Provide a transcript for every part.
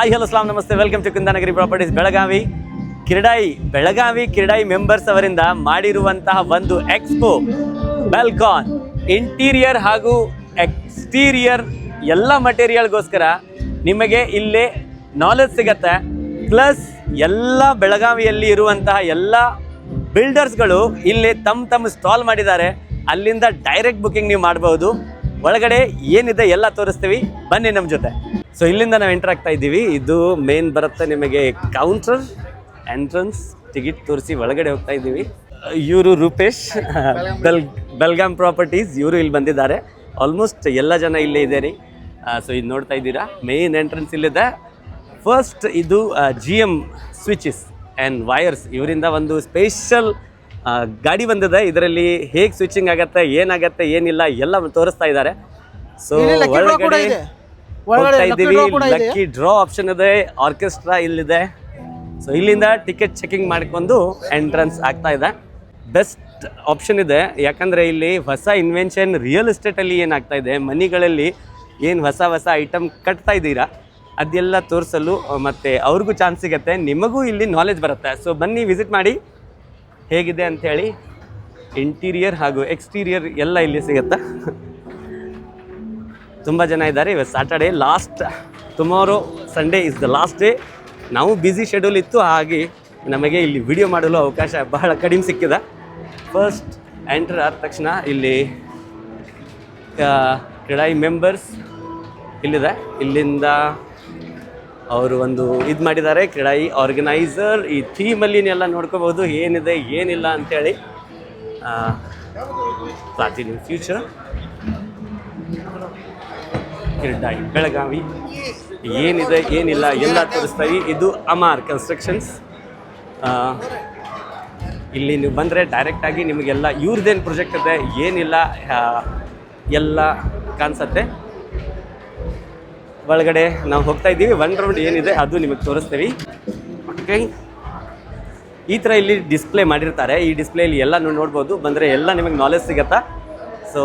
Hi hello ಸಲಾಮ್ ನಮಸ್ತೆ, welcome to Kundanagari properties Belagavi. Belagavi CREDAI members ಅವರಿಂದ ಮಾಡಿರುವಂತಹ ಒಂದು ಎಕ್ಸ್ಪೋ ಬೆಲ್ಕಾನ್ ಇಂಟೀರಿಯರ್ ಹಾಗೂ ಎಕ್ಸ್ಟೀರಿಯರ್ ಎಲ್ಲ ಮಟೀರಿಯಲ್ಗೋಸ್ಕರ ನಿಮಗೆ ಇಲ್ಲೇ ನಾಲೆಜ್ ಸಿಗತ್ತೆ. ಪ್ಲಸ್ ಎಲ್ಲ ಬೆಳಗಾವಿಯಲ್ಲಿ ಇರುವಂತಹ ಎಲ್ಲ ಬಿಲ್ಡರ್ಸ್ಗಳು ಇಲ್ಲಿ ತಮ್ಮ ಸ್ಟಾಲ್ ಮಾಡಿದ್ದಾರೆ. ಅಲ್ಲಿಂದ ಡೈರೆಕ್ಟ್ ಬುಕಿಂಗ್ ನೀವು ಮಾಡಬಹುದು. ಒಳಗಡೆ ಏನಿದೆ ಎಲ್ಲ ತೋರಿಸ್ತೀವಿ, ಬನ್ನಿ ನಮ್ಮ ಜೊತೆ. ಸೊ ಇಲ್ಲಿಂದ ನಾವು ಎಂಟರ್ ಆಗ್ತಾ ಇದ್ದೀವಿ. ಇದು ಮೇನ್ ಬರುತ್ತೆ ನಿಮಗೆ ಕೌಂಟರ್, ಎಂಟ್ರನ್ಸ್, ಟಿಕೆಟ್ ತೋರಿಸಿ ಒಳಗಡೆ ಹೋಗ್ತಾ ಇದ್ದೀವಿ. ಇವರು ರೂಪೇಶ್ ಬೆಲ್ಗಾಮ್ ಪ್ರಾಪರ್ಟೀಸ್, ಇವರು ಇಲ್ಲಿ ಬಂದಿದ್ದಾರೆ. ಆಲ್ಮೋಸ್ಟ್ ಎಲ್ಲ ಜನ ಇಲ್ಲೇ ಇದ್ದಾರೆ. ಸೊ ಇದು ನೋಡ್ತಾ ಇದ್ದೀರಾ, ಮೇನ್ ಎಂಟ್ರೆನ್ಸ್ ಇಲ್ಲಿದೆ. ಫಸ್ಟ್ ಇದು GM ಸ್ವಿಚಸ್ ಆ್ಯಂಡ್ ವೈರ್ಸ್, ಇವರಿಂದ ಒಂದು ಸ್ಪೆಷಲ್ ಗಾಡಿ ಬಂದಿದೆ. ಇದರಲ್ಲಿ ಹೇಗೆ ಸ್ವಿಚಿಂಗ್ ಆಗುತ್ತೆ, ಏನಾಗುತ್ತೆ, ಏನಿಲ್ಲ ಎಲ್ಲ ತೋರಿಸ್ತಾ ಇದ್ದಾರೆ. ಸೊ ಒಳಗಡೆ ಹೋಗ್ತಾ ಇದ್ದೀವಿ. ಲಕ್ಕಿ ಡ್ರಾ ಆಪ್ಷನ್ ಇದೆ, ಆರ್ಕೆಸ್ಟ್ರಾ ಇಲ್ಲಿದೆ. ಸೊ ಇಲ್ಲಿಂದ ಟಿಕೆಟ್ ಚೆಕಿಂಗ್ ಮಾಡ್ಕೊಂಡು ಎಂಟ್ರೆನ್ಸ್ ಆಗ್ತಾ ಇದೆ. ಬೆಸ್ಟ್ ಆಪ್ಷನ್ ಇದೆ, ಯಾಕಂದರೆ ಇಲ್ಲಿ ಹೊಸ ಇನ್ವೆನ್ಷನ್ ರಿಯಲ್ ಎಸ್ಟೇಟಲ್ಲಿ ಏನಾಗ್ತಾ ಇದೆ, ಮನಿಗಳಲ್ಲಿ ಏನು ಹೊಸ ಐಟಮ್ ಕಟ್ತಾ ಇದ್ದೀರಾ ಅದೆಲ್ಲ ತೋರಿಸಲು ಮತ್ತು ಅವ್ರಿಗೂ ಚಾನ್ಸ್ ಸಿಗುತ್ತೆ, ನಿಮಗೂ ಇಲ್ಲಿ ನಾಲೆಜ್ ಬರುತ್ತೆ. ಸೊ ಬನ್ನಿ ವಿಸಿಟ್ ಮಾಡಿ ಹೇಗಿದೆ ಅಂಥೇಳಿ. ಇಂಟೀರಿಯರ್ ಹಾಗೂ ಎಕ್ಸ್ಟೀರಿಯರ್ ಎಲ್ಲ ಇಲ್ಲಿ ಸಿಗುತ್ತೆ. ತುಂಬ ಜನ ಇದ್ದಾರೆ. ಇವತ್ತು Saturday last, tomorrow Sunday is the last day. ನಾವು ಬ್ಯುಸಿ ಶೆಡ್ಯೂಲ್ ಇತ್ತು, ಹಾಗೆ ನಮಗೆ ಇಲ್ಲಿ ವಿಡಿಯೋ ಮಾಡಲು ಅವಕಾಶ ಬಹಳ ಕಡಿಮೆ ಸಿಕ್ಕಿದೆ. ಫಸ್ಟ್ ಎಂಟರ್ ಆದ ತಕ್ಷಣ ಇಲ್ಲಿ ಕಿರಡಾಯಿ ಮೆಂಬರ್ಸ್ ಇಲ್ಲಿದೆ. ಇಲ್ಲಿಂದ ಅವರು ಒಂದು ಇದು ಮಾಡಿದ್ದಾರೆ, ಕಿರಡಾಯಿ ಆರ್ಗನೈಸರ್. ಈ ಥೀಮಲ್ಲಿ ಎಲ್ಲ ನೋಡ್ಕೋಬೋದು ಏನಿದೆ ಏನಿಲ್ಲ ಅಂಥೇಳಿ. ಪ್ಲಾಟಿನಮ್ ಫ್ಯೂಚರ್ ಕಿರಡಾಯಿ ಬೆಳಗಾವಿ ಏನಿದೆ ಏನಿಲ್ಲ ಎಲ್ಲ ತೋರಿಸ್ತೀವಿ. ಇದು ಅಮಾರ್ ಕನ್ಸ್ಟ್ರಕ್ಷನ್ಸ್. ಇಲ್ಲಿ ನೀವು ಬಂದರೆ ಡೈರೆಕ್ಟಾಗಿ ನಿಮಗೆಲ್ಲ ಇವ್ರದ್ದೇನು ಪ್ರಾಜೆಕ್ಟ್ ಇದೆ ಏನಿಲ್ಲ ಎಲ್ಲ ಕಾಣಿಸುತ್ತೆ. ಒಳಗಡೆ ನಾವು ಹೋಗ್ತಾ ಇದ್ದೀವಿ. ಒನ್ ರೌಂಡ್ ಏನಿದೆ ಅದು ನಿಮಗೆ ತೋರಿಸ್ತೀವಿ. ಓಕೆ, ಈ ಥರ ಇಲ್ಲಿ ಡಿಸ್ಪ್ಲೇ ಮಾಡಿರ್ತಾರೆ. ಈ ಡಿಸ್ಪ್ಲೇಲಿ ಎಲ್ಲ ನೋಡ್ಬೋದು. ಬಂದರೆ ಎಲ್ಲ ನಿಮಗೆ ನಾಲೆಜ್ ಸಿಗತ್ತಾ. So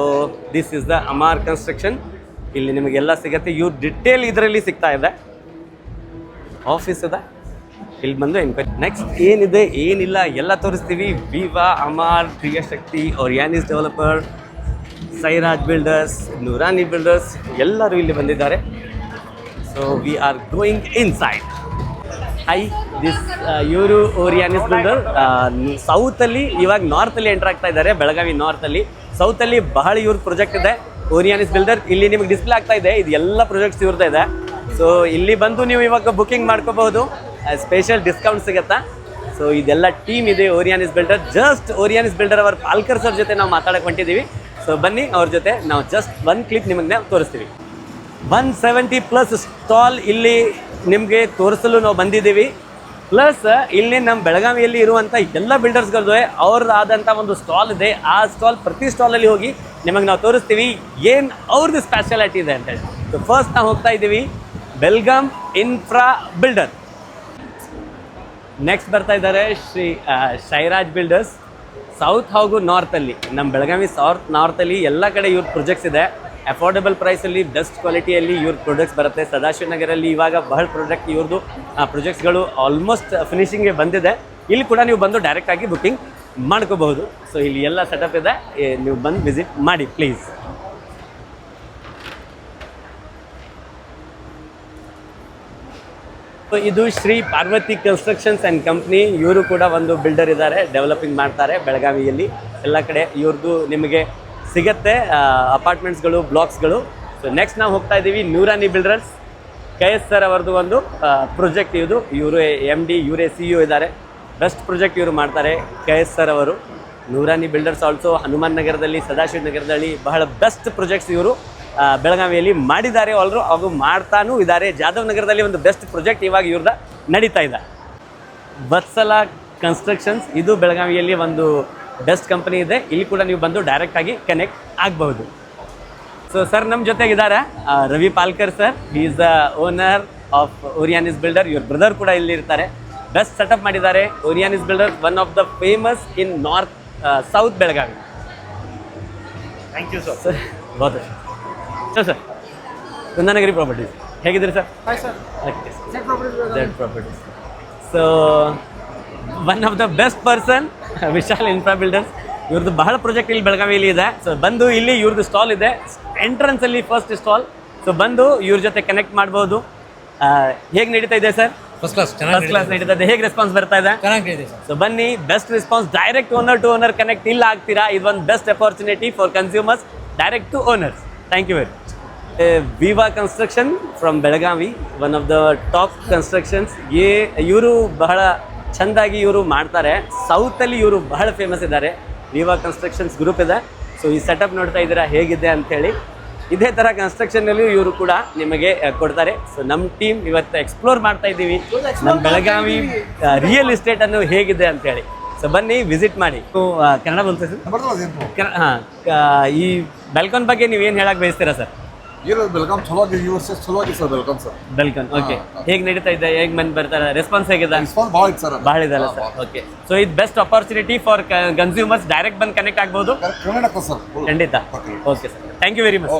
this is the Amar construction. ಇಲ್ಲಿ ನಿಮಗೆಲ್ಲ ಸಿಗುತ್ತೆ. ಇವ್ರ ಡಿಟೇಲ್ ಇದರಲ್ಲಿ ಸಿಗ್ತಾ ಇದೆ. ಆಫೀಸ್ ಇದೆ, ಇಲ್ಲಿ ಬಂದು ಎನ್ಕ್ವೈರಿ. ನೆಕ್ಸ್ಟ್ ಏನಿದೆ ಏನಿಲ್ಲ ಎಲ್ಲ ತೋರಿಸ್ತೀವಿ. ವಿವಾ, ಅಮಾರ್, ಪ್ರಿಯಶಕ್ತಿ, ಓರಿಯಾನಿಸ್ developer, Sairaj builders, Noorani builders ಎಲ್ಲರೂ ಇಲ್ಲಿ ಬಂದಿದ್ದಾರೆ. So we are going inside. High this ಇವರು ಓರಿಯಾನಿಸ್ ಬಿಲ್ಡರ್. ಸೌತಲ್ಲಿ ಇವಾಗ ನಾರ್ತಲ್ಲಿ ಎಂಟರ್ ಆಗ್ತಾ ಇದ್ದಾರೆ. ಬೆಳಗಾವಿ ನಾರ್ತಲ್ಲಿ. ಸೌತಲ್ಲಿ ಬಹಳ ಇವ್ರ ಪ್ರಾಜೆಕ್ಟ್ ಇದೆ. ಓರಿಯಾನಿಸ್ ಬಿಲ್ಡರ್ ಇಲ್ಲಿ ನಿಮಗೆ ಡಿಸ್ಪ್ಲೇ ಆಗ್ತಾ ಇದೆ. ಇದು ಎಲ್ಲ ಪ್ರಾಜೆಕ್ಟ್ಸ್ ಇವ್ರದ್ದು ಇದೆ. ಸೊ ಇಲ್ಲಿ ಬಂದು ನೀವು ಇವಾಗ ಬುಕಿಂಗ್ ಮಾಡ್ಕೋಬಹುದು, ಸ್ಪೆಷಲ್ ಡಿಸ್ಕೌಂಟ್ ಸಿಗುತ್ತಾ. ಸೊ ಇದೆಲ್ಲ ಟೀಮ್ ಇದೆ ಓರಿಯಾನಿಸ್ ಬಿಲ್ಡರ್. ಜಸ್ಟ್ ಓರಿಯಾನಿಸ್ ಬಿಲ್ಡರ್ ಅವರ ಪಾಲ್ಕರ್ ಸರ್ ಜೊತೆ ನಾವು ಮಾತಾಡಕ್ಕೆ ಹೊಂಟಿದ್ದೀವಿ. ಸೊ ಬನ್ನಿ ಅವ್ರ ಜೊತೆ ನಾವು ಜಸ್ಟ್ ಒಂದು ಕ್ಲಿಪ್ ನಿಮಗೆ ತೋರಿಸ್ತೀವಿ. 170+ ಸ್ಟಾಲ್ ಇಲ್ಲಿ ನಿಮಗೆ ತೋರಿಸಲು ನಾವು ಬಂದಿದ್ದೀವಿ. ಪ್ಲಸ್ ಇಲ್ಲಿ ನಮ್ಮ ಬೆಳಗಾವಿಯಲ್ಲಿ ಇರುವಂಥ ಎಲ್ಲ ಬಿಲ್ಡರ್ಸ್ಗಳದ್ದು ಅವ್ರದ್ದಾದಂಥ ಒಂದು ಸ್ಟಾಲ್ ಇದೆ. ಆ ಸ್ಟಾಲ್ ಪ್ರತಿ ಸ್ಟಾಲಲ್ಲಿ ಹೋಗಿ ನಿಮಗೆ ನಾವು ತೋರಿಸ್ತೀವಿ ಏನು ಅವ್ರದ್ದು ಸ್ಪೆಷಾಲಿಟಿ ಇದೆ ಅಂತೇಳಿ. ಸೊ ಫಸ್ಟ್ ನಾವು ಹೋಗ್ತಾ ಇದ್ದೀವಿ ಬೆಲ್ಗಾಮ್ ಇನ್ಫ್ರಾ ಬಿಲ್ಡರ್. ನೆಕ್ಸ್ಟ್ ಬರ್ತಾ ಇದ್ದಾರೆ ಸೈರಾಜ್ ಬಿಲ್ಡರ್ಸ್. ಸೌತ್ ಹಾಗೂ ನಾರ್ತಲ್ಲಿ, ನಮ್ಮ ಬೆಳಗಾವಿ ನಾರ್ತಲ್ಲಿ ಎಲ್ಲ ಕಡೆ ಇವ್ರ ಪ್ರಾಜೆಕ್ಟ್ಸ್ ಇದೆ. ಅಫೋರ್ಡೆಬಲ್ ಪ್ರೈಸಲ್ಲಿ ಬೆಸ್ಟ್ ಕ್ವಾಲಿಟಿಯಲ್ಲಿ ಇವ್ರ ಪ್ರಾಡಕ್ಟ್ಸ್ ಬರುತ್ತೆ. ಸದಾಶಿವನಗರಲ್ಲಿ ಇವಾಗ ಬಹಳ ಇವ್ರದ್ದು ಪ್ರಾಜೆಕ್ಟ್ಸ್ಗಳು ಆಲ್ಮೋಸ್ಟ್ ಫಿನಿಶಿಂಗ್ಗೆ ಬಂದಿದೆ. ಇಲ್ಲಿ ಕೂಡ ನೀವು ಬಂದು ಡೈರೆಕ್ಟಾಗಿ ಬುಕಿಂಗ್ ಮಾಡ್ಕೋಬಹುದು. ಸೊ ಇಲ್ಲಿ ಎಲ್ಲ ಸೆಟಪ್ ಇದೆ, ನೀವು ಬಂದು ವಿಸಿಟ್ ಮಾಡಿ ಪ್ಲೀಸ್. ಸೊ ಇದು Shri Parvati constructions and company. ಇವರು ಕೂಡ ಒಂದು ಬಿಲ್ಡರ್ ಇದ್ದಾರೆ, ಡೆವಲಪಿಂಗ್ ಮಾಡ್ತಾರೆ ಬೆಳಗಾವಿಯಲ್ಲಿ ಎಲ್ಲ ಕಡೆ. ಇವ್ರದ್ದು ನಿಮಗೆ ಸಿಗತ್ತೆ ಅಪಾರ್ಟ್ಮೆಂಟ್ಸ್ಗಳು, ಬ್ಲಾಕ್ಸ್ಗಳು. ಸೊ ನೆಕ್ಸ್ಟ್ ನಾವು ಹೋಗ್ತಾ ಇದ್ದೀವಿ ನೂರಾನಿ ಬಿಲ್ಡರ್ಸ್. KS ಸರ್ ಅವರದ್ದು ಒಂದು ಪ್ರಾಜೆಕ್ಟ್ ಇದು. ಇವರು MD, ಇವರೇ CEO ಇದ್ದಾರೆ. ಬೆಸ್ಟ್ ಪ್ರಾಜೆಕ್ಟ್ ಇವರು ಮಾಡ್ತಾರೆ KS ಸರ್ ಅವರು. ನೂರಾನಿ ಬಿಲ್ಡರ್ಸ್ ಆಲ್ಸೋ ಹನುಮಾನ್ ನಗರದಲ್ಲಿ, ಸದಾಶಿವ ನಗರದಲ್ಲಿ ಬಹಳ ಬೆಸ್ಟ್ ಪ್ರಾಜೆಕ್ಟ್ಸ್ ಇವರು ಬೆಳಗಾವಿಯಲ್ಲಿ ಮಾಡಿದ್ದಾರೆ. ಅವರು ಮಾಡ್ತಾನೂ ಇದ್ದಾರೆ. ಜಾಧವ್ ನಗರದಲ್ಲಿ ಒಂದು ಬೆಸ್ಟ್ ಪ್ರಾಜೆಕ್ಟ್ ಇವಾಗ ಇವ್ರದ್ದು ನಡೀತಾ ಇದೆ. ವತ್ಸಲ ಕನ್ಸ್ಟ್ರಕ್ಷನ್ಸ್, ಇದು ಬೆಳಗಾವಿಯಲ್ಲಿ ಒಂದು ಬೆಸ್ಟ್ ಕಂಪನಿ ಇದೆ. ಇಲ್ಲಿ ಕೂಡ ನೀವು ಬಂದು ಡೈರೆಕ್ಟಾಗಿ ಕನೆಕ್ಟ್ ಆಗಬಹುದು. ಸೊ ಸರ್ ನಮ್ಮ ಜೊತೆಗಿದ್ದಾರೆ Ravi Palkar sir. He is the owner of Orionis builder. ಇವ್ರ ಬ್ರದರ್ ಕೂಡ ಇಲ್ಲಿ ಇರ್ತಾರೆ. ಬೆಸ್ಟ್ ಸೆಟಪ್ ಮಾಡಿದ್ದಾರೆ Orionis builder, one of the famous in south Belagavi. Thank you sir. ಬಹುತ್ ಸರ್ ಕುಂದಾನಗರಿ ಪ್ರಾಪರ್ಟೀಸ್. ಹೇಗಿದ್ದೀರಿ sir? Hi sir. Okay Set properties. That properties. So one of the best person Vishal infra builders. ಇವ್ರದ್ದು ಬಹಳ project ಇಲ್ಲಿ ಬೆಳಗಾವಿಯಲ್ಲಿ ಇದೆ. So ಬಂದು ಇಲ್ಲಿ ಇವ್ರದ್ದು ಸ್ಟಾಲ್ ಇದೆ, ಎಂಟ್ರೆನ್ಸಲ್ಲಿ ಫಸ್ಟ್ ಸ್ಟಾಲ್. ಸೊ ಬಂದು ಇವ್ರ ಜೊತೆ ಕನೆಕ್ಟ್ ಮಾಡ್ಬೋದು. ಹೇಗೆ ನಡೀತಾ ಇದೆ ಸರ್? ಫಸ್ಟ್ ಕ್ಲಾಸ್ ಫಸ್ಟ್ ಕ್ಲಾಸ್ ನಡೀತಾ ಇದೆ. ಹೇಗೆ ರೆಸ್ಪಾನ್ಸ್ ಬರ್ತಾ ಇದೆ? ಚೆನ್ನಾಗಿದೆ ಸರ್. ಸೊ ಬನ್ನಿ, best response. Direct owner to owner connect ಇಲ್ಲ ಆಗ್ತೀರಾ. ಇದೊಂದು best opportunity for consumers, direct to owners. Thank you very much. Viva construction from Belagavi, one of the top constructions. ಇವರು ಬಹಳ ಚೆಂದಾಗಿ ಇವರು ಮಾಡ್ತಾರೆ. ಸೌತಲ್ಲಿ ಇವರು ಬಹಳ ಫೇಮಸ್ ಇದ್ದಾರೆ. ವಿವಾ ಕನ್ಸ್ಟ್ರಕ್ಷನ್ಸ್ ಗ್ರೂಪ್ ಇದೆ. ಸೊ ಈ ಸೆಟಪ್ ನೋಡ್ತಾ ಇದ್ದೀರಾ ಹೇಗಿದೆ ಅಂಥೇಳಿ. ಇದೇ ಥರ ಕನ್ಸ್ಟ್ರಕ್ಷನಲ್ಲಿ ಇವರು ಕೂಡ ನಿಮಗೆ ಕೊಡ್ತಾರೆ. ಸೊ ನಮ್ಮ ಟೀಮ್ ಇವತ್ತು ಎಕ್ಸ್ಪ್ಲೋರ್ ಮಾಡ್ತಾ ಇದ್ದೀವಿ ನಮ್ಮ ಬೆಳಗಾವಿ ರಿಯಲ್ ಎಸ್ಟೇಟನ್ನು ಹೇಗಿದೆ ಅಂತೇಳಿ. ಸೊ ಬನ್ನಿ, ವಿಸಿಟ್ ಮಾಡಿ. ಕನ್ನಡ ಬಂತು ಸರ್? ಹಾಂ, ಈ ಬೆಲ್ಕಾನ್ ಬಗ್ಗೆ ನೀವೇನು ಹೇಳಕ್ಕೆ ಬಯಸ್ತೀರಾ ಸರ್? ಬೆಳಗಾಂ ಚಲೋ ಆಗಿದೆ, ಯೂನಿವರ್ಸಿಟಿ ಚಲೋ ಆಗಿದೆ ಸರ್ ಬೆಳಗಾಂ ಸರ್. ಬೆಲ್ಕಾನ್ ಓಕೆ. ಹೇಗೆ ನಡೀತಾ ಇದೆ? ಹೇಗೆ ಮಂದಿ ಬರ್ತಾರೆ? ರೆಸ್ಪಾನ್ಸ್ ಹೇಗಿದೆ? ರೆಸ್ಪಾನ್ಸ್ ಭಾಳ ಇದೆ ಸರ್. ಭಾಳ ಇದೆಲ್ಲ ಸರ್. ಓಕೆ. ಸೊ ಇದು best opportunity for consumers, direct ಬಂದು ಕನೆಕ್ಟ್ ಆಗ್ಬೋದು. ಕರ್ನಾಟಕ ಸರ್. ಖಂಡಿತ. Okay sir, thank you very much.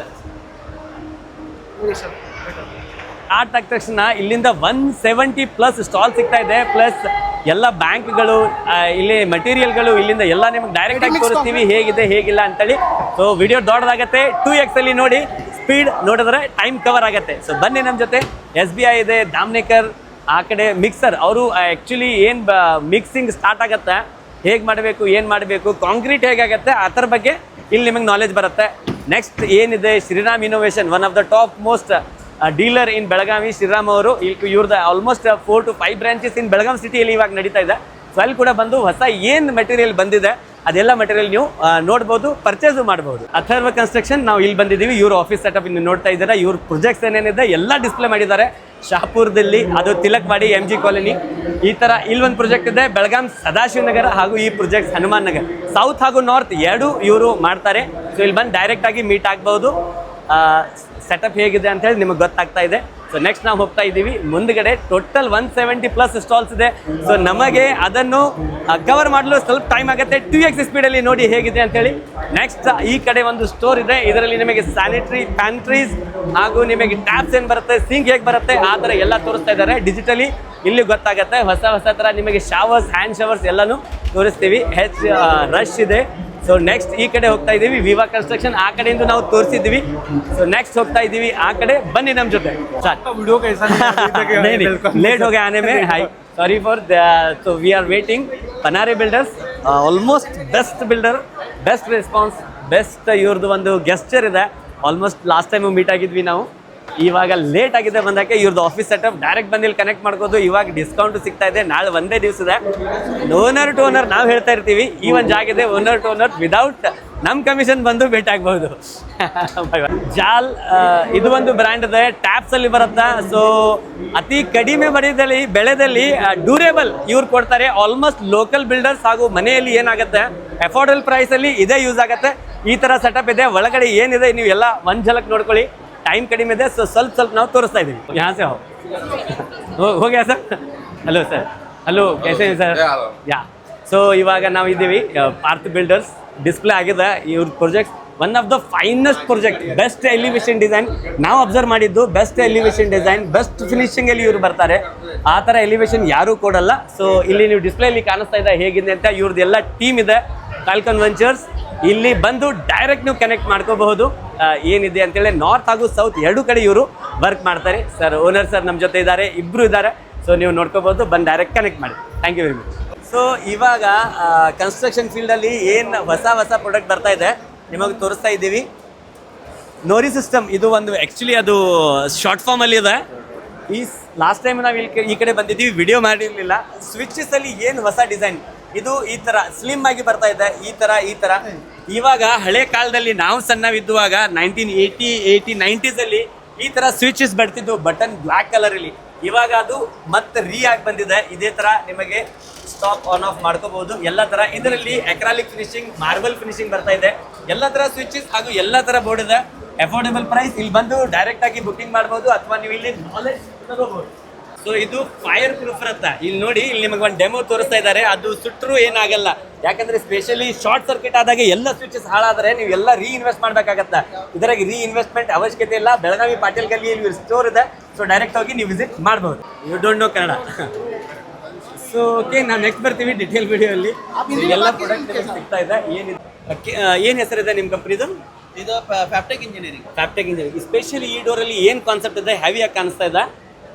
Start ಆದ ತಕ್ಷಣ ಇಲ್ಲಿಂದ 170+ ಸ್ಟಾಲ್ ಸಿಗ್ತಾ ಇದೆ. ಪ್ಲಸ್ ಎಲ್ಲ ಬ್ಯಾಂಕ್ಗಳು, ಇಲ್ಲಿ ಮಟೀರಿಯಲ್ಗಳು, ಇಲ್ಲಿಂದ ಎಲ್ಲ ನಿಮಗೆ ಡೈರೆಕ್ಟ್ ಆಗಿ ತೋರಿಸ್ತೀವಿ ಹೇಗಿದೆ ಹೇಗಿಲ್ಲ ಅಂತೇಳಿ. ಸೊ ವಿಡಿಯೋ ದೊಡ್ಡದಾಗತ್ತೆ, 2x ಅಲ್ಲಿ ನೋಡಿ. ಸ್ಪೀಡ್ ನೋಡಿದ್ರೆ ಟೈಮ್ ಕವರ್ ಆಗುತ್ತೆ. ಸೊ ಬನ್ನಿ ನಮ್ಮ ಜೊತೆ. SBI ಇದೆ, ದಾಮ್ನೇಕರ್, ಆ ಕಡೆ ಮಿಕ್ಸರ್. ಅವರು ಆ್ಯಕ್ಚುಲಿ ಏನು ಮಿಕ್ಸಿಂಗ್ ಸ್ಟಾರ್ಟ್ ಆಗುತ್ತೆ, ಹೇಗೆ ಮಾಡಬೇಕು, ಏನು ಮಾಡಬೇಕು, ಕಾಂಕ್ರೀಟ್ ಹೇಗಾಗತ್ತೆ ಅದರ ಬಗ್ಗೆ ಇಲ್ಲಿ ನಿಮಗೆ ನಾಲೆಜ್ ಬರುತ್ತೆ. ನೆಕ್ಸ್ಟ್ ಏನಿದೆ, Shriram innovation, one of the top most dealer in Belagavi. Shriram ಅವರು ಇವ್ರದ್ದು almost 4 to 5 branches in Belgaum ಸಿಟಿಯಲ್ಲಿ ಇವಾಗ ನಡೀತಾ ಇದೆ. ಸೊ ಅಲ್ಲಿ ಕೂಡ ಬಂದು ಹೊಸ ಏನು ಮೆಟೀರಿಯಲ್ ಬಂದಿದೆ ಅದೆಲ್ಲ ಮೆಟೀರಿಯಲ್ ನೀವು ನೋಡ್ಬೋದು, ಪರ್ಚೇಸು ಮಾಡ್ಬೋದು. ಅಥರ್ವ ಕನ್ಸ್ಟ್ರಕ್ಷನ್, ನಾವು ಇಲ್ಲಿ ಬಂದಿದ್ದೀವಿ. ಇವ್ರ ಆಫೀಸ್ ಸೆಟಪ್ ಇನ್ನು ನೋಡ್ತಾ ಇದ್ದಾರೆ. ಇವ್ರ ಪ್ರೊಜೆಕ್ಟ್ಸ್ ಏನೇನಿದೆ ಎಲ್ಲ ಡಿಸ್ಪ್ಲೇ ಮಾಡಿದ್ದಾರೆ. ಶಾಪುರದಲ್ಲಿ, ಅದು ತಿಲಕ್ವಾಡಿ, MG ಕಾಲೋನಿ, ಈ ಥರ ಇಲ್ಲೊಂದು ಪ್ರಾಜೆಕ್ಟ್ ಇದೆ. ಬೆಳಗಾಂ ಸದಾಶಿವನಗರ ಹಾಗೂ ಈ ಪ್ರಾಜೆಕ್ಟ್ ಹನುಮಾನ್ ನಗರ್. ಸೌತ್ ಹಾಗೂ ನಾರ್ತ್ ಎರಡೂ ಇವರು ಮಾಡ್ತಾರೆ. ಸೊ ಇಲ್ಲಿ ಬಂದು ಡೈರೆಕ್ಟ್ ಆಗಿ ಮೀಟ್ ಆಗ್ಬೋದು. ಸೆಟಪ್ ಹೇಗಿದೆ ಅಂತ ಹೇಳಿ ನಿಮಗೆ ಗೊತ್ತಾಗ್ತಾ ಇದೆ. ಸೊ ನೆಕ್ಸ್ಟ್ ನಾವು ಹೋಗ್ತಾ ಇದ್ದೀವಿ ಮುಂದ್ಗಡೆ. ಟೋಟಲ್ 170+ ಸ್ಟಾಲ್ಸ್ ಇದೆ. ಸೊ ನಮಗೆ ಅದನ್ನು ಕವರ್ ಮಾಡಲು ಸ್ವಲ್ಪ ಟೈಮ್ ಆಗುತ್ತೆ. 2x ಸ್ಪೀಡಲ್ಲಿ ನೋಡಿ ಹೇಗಿದೆ ಅಂತೇಳಿ. ನೆಕ್ಸ್ಟ್ ಈ ಕಡೆ ಒಂದು ಸ್ಟೋರ್ ಇದೆ. ಇದರಲ್ಲಿ ನಿಮಗೆ ಸ್ಯಾನಿಟರಿ ಪ್ಯಾಂಟ್ರೀಸ್ ಹಾಗೂ ನಿಮಗೆ ಟ್ಯಾಪ್ಸ್ ಏನು ಬರುತ್ತೆ, ಸಿಂಕ್ ಹೇಗೆ ಬರುತ್ತೆ, ಆ ಥರ ಎಲ್ಲ ತೋರಿಸ್ತಾ ಇದ್ದಾರೆ ಡಿಜಿಟಲಿ. ಇಲ್ಲಿ ಗೊತ್ತಾಗುತ್ತೆ ಹೊಸ ಥರ ನಿಮಗೆ ಶವರ್ಸ್, ಹ್ಯಾಂಡ್ ಶವರ್ಸ್ ಎಲ್ಲನೂ ತೋರಿಸ್ತೀವಿ. ರಶ್ ಇದೆ. ಸೊ ನೆಕ್ಸ್ಟ್ ಈ ಕಡೆ ಹೋಗ್ತಾ ಇದ್ದೀವಿ, ವಿವಾ ಕನ್ಸ್ಟ್ರಕ್ಷನ್. ಆ ಕಡೆಯಿಂದ ನಾವು ತೋರಿಸಿದ್ದೀವಿ. ಸೊ ನೆಕ್ಸ್ಟ್ ಹೋಗ್ತಾ ಇದ್ದೀವಿ ಆ ಕಡೆ. ಬನ್ನಿ ನಮ್ಮ ಜೊತೆ. ಲೇಟ್ ಹೋಗಿ ಆನೆ ಮೇ hi, sorry for so we are waiting. Panare builders almost best builder, best response, best ಇವ್ರದ್ದು ಒಂದು ಗೆಸ್ಚರ್ ಇದೆ. ಆಲ್ಮೋಸ್ಟ್ ಲಾಸ್ಟ್ ಟೈಮು ಮೀಟ್ ಆಗಿದ್ವಿ ನಾವು. ಇವಾಗ ಲೇಟ್ ಆಗಿದೆ ಬಂದಕ್ಕೆ. ಇವ್ರದ್ದು ಆಫೀಸ್ ಸೆಟಪ್ ಡೈರೆಕ್ಟ್ ಬಂದು ಇಲ್ಲಿ ಕನೆಕ್ಟ್ ಮಾಡ್ಬೋದು. ಇವಾಗ ಡಿಸ್ಕೌಂಟ್ ಸಿಗ್ತಾ ಇದೆ. ನಾಳೆ ಒಂದೇ ದಿವಸ ಇದೆ. ಓನರ್ ಟು ಓನರ್ ನಾವು ಹೇಳ್ತಾ ಇರ್ತೀವಿ, ಈ ಒಂದು ಜಾಗ ಇದೆ ಓನರ್ ಟು ಓನರ್ ವಿದೌಟ್ ನಮ್ಮ ಕಮಿಷನ್ ಬಂದು ಭೇಟಿ ಆಗ್ಬೋದು. ಜಾಲ್ ಇದು ಒಂದು ಬ್ರ್ಯಾಂಡ್ ಇದೆ, ಟ್ಯಾಪ್ಸ್ ಅಲ್ಲಿ ಬರುತ್ತೆ. ಸೊ ಅತಿ ಕಡಿಮೆ ಬೆಳೆದಲ್ಲಿ ಡ್ಯೂರೇಬಲ್ ಇವ್ರು ಕೊಡ್ತಾರೆ. ಆಲ್ಮೋಸ್ಟ್ ಲೋಕಲ್ ಬಿಲ್ಡರ್ಸ್ ಹಾಗೂ ಮನೆಯಲ್ಲಿ ಏನಾಗುತ್ತೆ ಅಫೋರ್ಡಬಲ್ ಪ್ರೈಸ್ ಅಲ್ಲಿ ಇದೇ ಯೂಸ್ ಆಗುತ್ತೆ. ಈ ತರ ಸೆಟಪ್ ಇದೆ. ಒಳಗಡೆ ಏನಿದೆ ನೀವು ಎಲ್ಲ ಒಂದ್ ಝಲಕ್ ನೋಡ್ಕೊಳ್ಳಿ. ಟೈಮ್ ಕಡಿಮೆ ಇದೆ. ಸೊ ಸ್ವಲ್ಪ ನಾವು ತೋರಿಸ್ತಾ ಇದ್ದೀವಿ. यहाँ से हो गया सर? ಹಲೋ ಸರ್, ಹಲೋ कैसे हैं ಸರ್? ಯಾ. ಸೊ ಇವಾಗ ನಾವು ಇದ್ದೀವಿ ಪಾರ್ಥ ಬಿಲ್ಡರ್ಸ್. ಡಿಸ್ಪ್ಲೇ ಆಗಿದೆ ಇವ್ರ project. One of the finest project, best elevation design ನಾವು ಅಬ್ಸರ್ವ್ ಮಾಡಿದ್ದು. Best elevation design, best finishing ಅಲ್ಲಿ ಇವ್ರು ಬರ್ತಾರೆ. ಆ ಥರ ಎಲಿವೇಶನ್ ಯಾರೂ ಕೊಡಲ್ಲ. ಸೊ ಇಲ್ಲಿ ನೀವು ಡಿಸ್ಪ್ಲೇಲಿ ಕಾಣಿಸ್ತಾ ಇದೆ ಹೇಗಿದೆ ಅಂತ. ಇವ್ರದ್ದು ಎಲ್ಲ ಟೀಮ್ ಇದೆ, ಫಾಲ್ಕನ್ ವೆಂಚರ್ಸ್. ಇಲ್ಲಿ ಬಂದು ಡೈರೆಕ್ಟ್ ನೀವು ಕನೆಕ್ಟ್ ಮಾಡ್ಕೋಬಹುದು ಏನಿದೆ ಅಂತೇಳಿ. ನಾರ್ತ್ ಹಾಗೂ ಸೌತ್ ಎರಡೂ ಕಡೆ ಇವರು ವರ್ಕ್ ಮಾಡ್ತಾರೆ. ಸರ್ ಓನರ್ ಸರ್ ನಮ್ಮ ಜೊತೆ ಇದ್ದಾರೆ, ಇಬ್ಬರು ಇದ್ದಾರೆ. ಸೊ ನೀವು ನೋಡ್ಕೋಬಹುದು, ಬಂದು ಡೈರೆಕ್ಟ್ ಕನೆಕ್ಟ್ ಮಾಡಿ. Thank you very much. So ಇವಾಗ ಕನ್ಸ್ಟ್ರಕ್ಷನ್ ಫೀಲ್ಡಲ್ಲಿ ಏನು ಹೊಸ ಪ್ರಾಡಕ್ಟ್ ಬರ್ತಾ ಇದೆ ನಿಮಗೆ ತೋರಿಸ್ತಾ ಇದ್ದೀವಿ. ನೋರಿ ಸಿಸ್ಟಮ್, ಇದು ಒಂದು ಆ್ಯಕ್ಚುಲಿ ಅದು ಶಾರ್ಟ್ ಫಾರ್ಮಲ್ಲಿ ಇದೆ. ಈ ಲಾಸ್ಟ್ ಟೈಮ್ ನಾವು ಈ ಕಡೆ ಬಂದಿದ್ದೀವಿ, ವಿಡಿಯೋ ಮಾಡಿರಲಿಲ್ಲ. ಸ್ವಿಚಸ್ಸಲ್ಲಿ ಏನು ಹೊಸ ಡಿಸೈನ್, ಇದು ಈ ಥರ ಸ್ಲಿಮ್ ಆಗಿ ಬರ್ತಾ ಇದೆ. ಈ ಥರ ಇವಾಗ ಹಳೆ ಕಾಲದಲ್ಲಿ ನಾವು ಸಣ್ಣವಿದ್ದುವಾಗ 1980, 90s ಅಲ್ಲಿ ಈ ಥರ ಸ್ವಿಚಸ್ ಬರ್ತಿದ್ದು, ಬಟನ್ ಬ್ಲ್ಯಾಕ್ ಕಲರಲ್ಲಿ. ಇವಾಗ ಅದು ಮತ್ತೆ ಆಗಿ ಬಂದಿದೆ. ಇದೇ ಥರ ನಿಮಗೆ ಸ್ಟಾಪ್ ಆನ್ ಆಫ್ ಮಾಡ್ಕೋಬಹುದು. ಎಲ್ಲ ಥರ ಇದರಲ್ಲಿ ಅಕ್ರಾಲಿಕ್ ಫಿನಿಶಿಂಗ್, ಮಾರ್ಬಲ್ ಫಿನಿಶಿಂಗ್ ಬರ್ತಾ ಇದೆ. ಎಲ್ಲ ಥರ ಸ್ವಿಚಸ್ ಹಾಗೂ ಎಲ್ಲ ಥರ ಬೋರ್ಡ್ ಇದೆ. Affordable price. ಇಲ್ಲಿ ಬಂದು ಡೈರೆಕ್ಟ್ ಆಗಿ ಬುಕಿಂಗ್ ಮಾಡ್ಬೋದು ಅಥವಾ ನೀವು ಇಲ್ಲಿ ನಾಲೆಜ್ ತಗೋಬಹುದು. ಸೊ ಇದು ಫೈರ್ ಪ್ರೂಫ್ ಅಂತ ಇಲ್ಲಿ ನೋಡಿ, ಇಲ್ಲಿ ನಿಮಗೆ ಒಂದು ಡೆಮೋ ತೋರಿಸ್ತಾ ಇದ್ದಾರೆ. ಅದು ಸುಟ್ಟರು ಏನಾಗಲ್ಲ, ಯಾಕಂದ್ರೆ ಸ್ಪೆಷಲಿ ಶಾರ್ಟ್ ಸರ್ಕ್ಯೂಟ್ ಆದಾಗ ಎಲ್ಲ ಸ್ವಿಚಸ್ ಹಾಳಾದ್ರೆ ನೀವು ಎಲ್ಲ ಇನ್ವೆಸ್ಟ್ ಮಾಡ್ಬೇಕಾಗತ್ತೆ. ಇದರಾಗಿ ಇನ್ವೆಸ್ಟ್ಮೆಂಟ್ ಅವಶ್ಯಕತೆ ಇಲ್ಲ. ಬೆಳಗಾವಿ ಪಾಟೀಲ್ ಗಲ್ಲಿಯಲ್ಲಿ ಸ್ಟೋರ್ ಇದೆ, ಸೊ ಡೈರೆಕ್ಟ್ ಹೋಗಿ ನೀವು ವಿಸಿಟ್ ಮಾಡ್ಬೋದು. You don't know Kannada. So okay, ನಾವು ನೆಕ್ಸ್ಟ್ ಬರ್ತೀವಿ ಡಿಟೇಲ್ ವಿಡಿಯೋಲ್ಲಿ. ಎಲ್ಲ ಪ್ರಾಡಕ್ಟ್ ಸಿಗ್ತಾ ಇದೆ. ಏನು ಹೆಸರಿದೆ ನಿಮ್ಮ ಕಂಪ್ನಿದು? ಇದು Fabtech engineering. Fabtech engineering. Specially ಈ ಡೋರಲ್ಲಿ ಏನು ಕಾನ್ಸೆಪ್ಟ್ ಇದೆ? ಹೆವಿಯಾಗಿ ಕಾಣಿಸ್ತಾ ಇದೆ.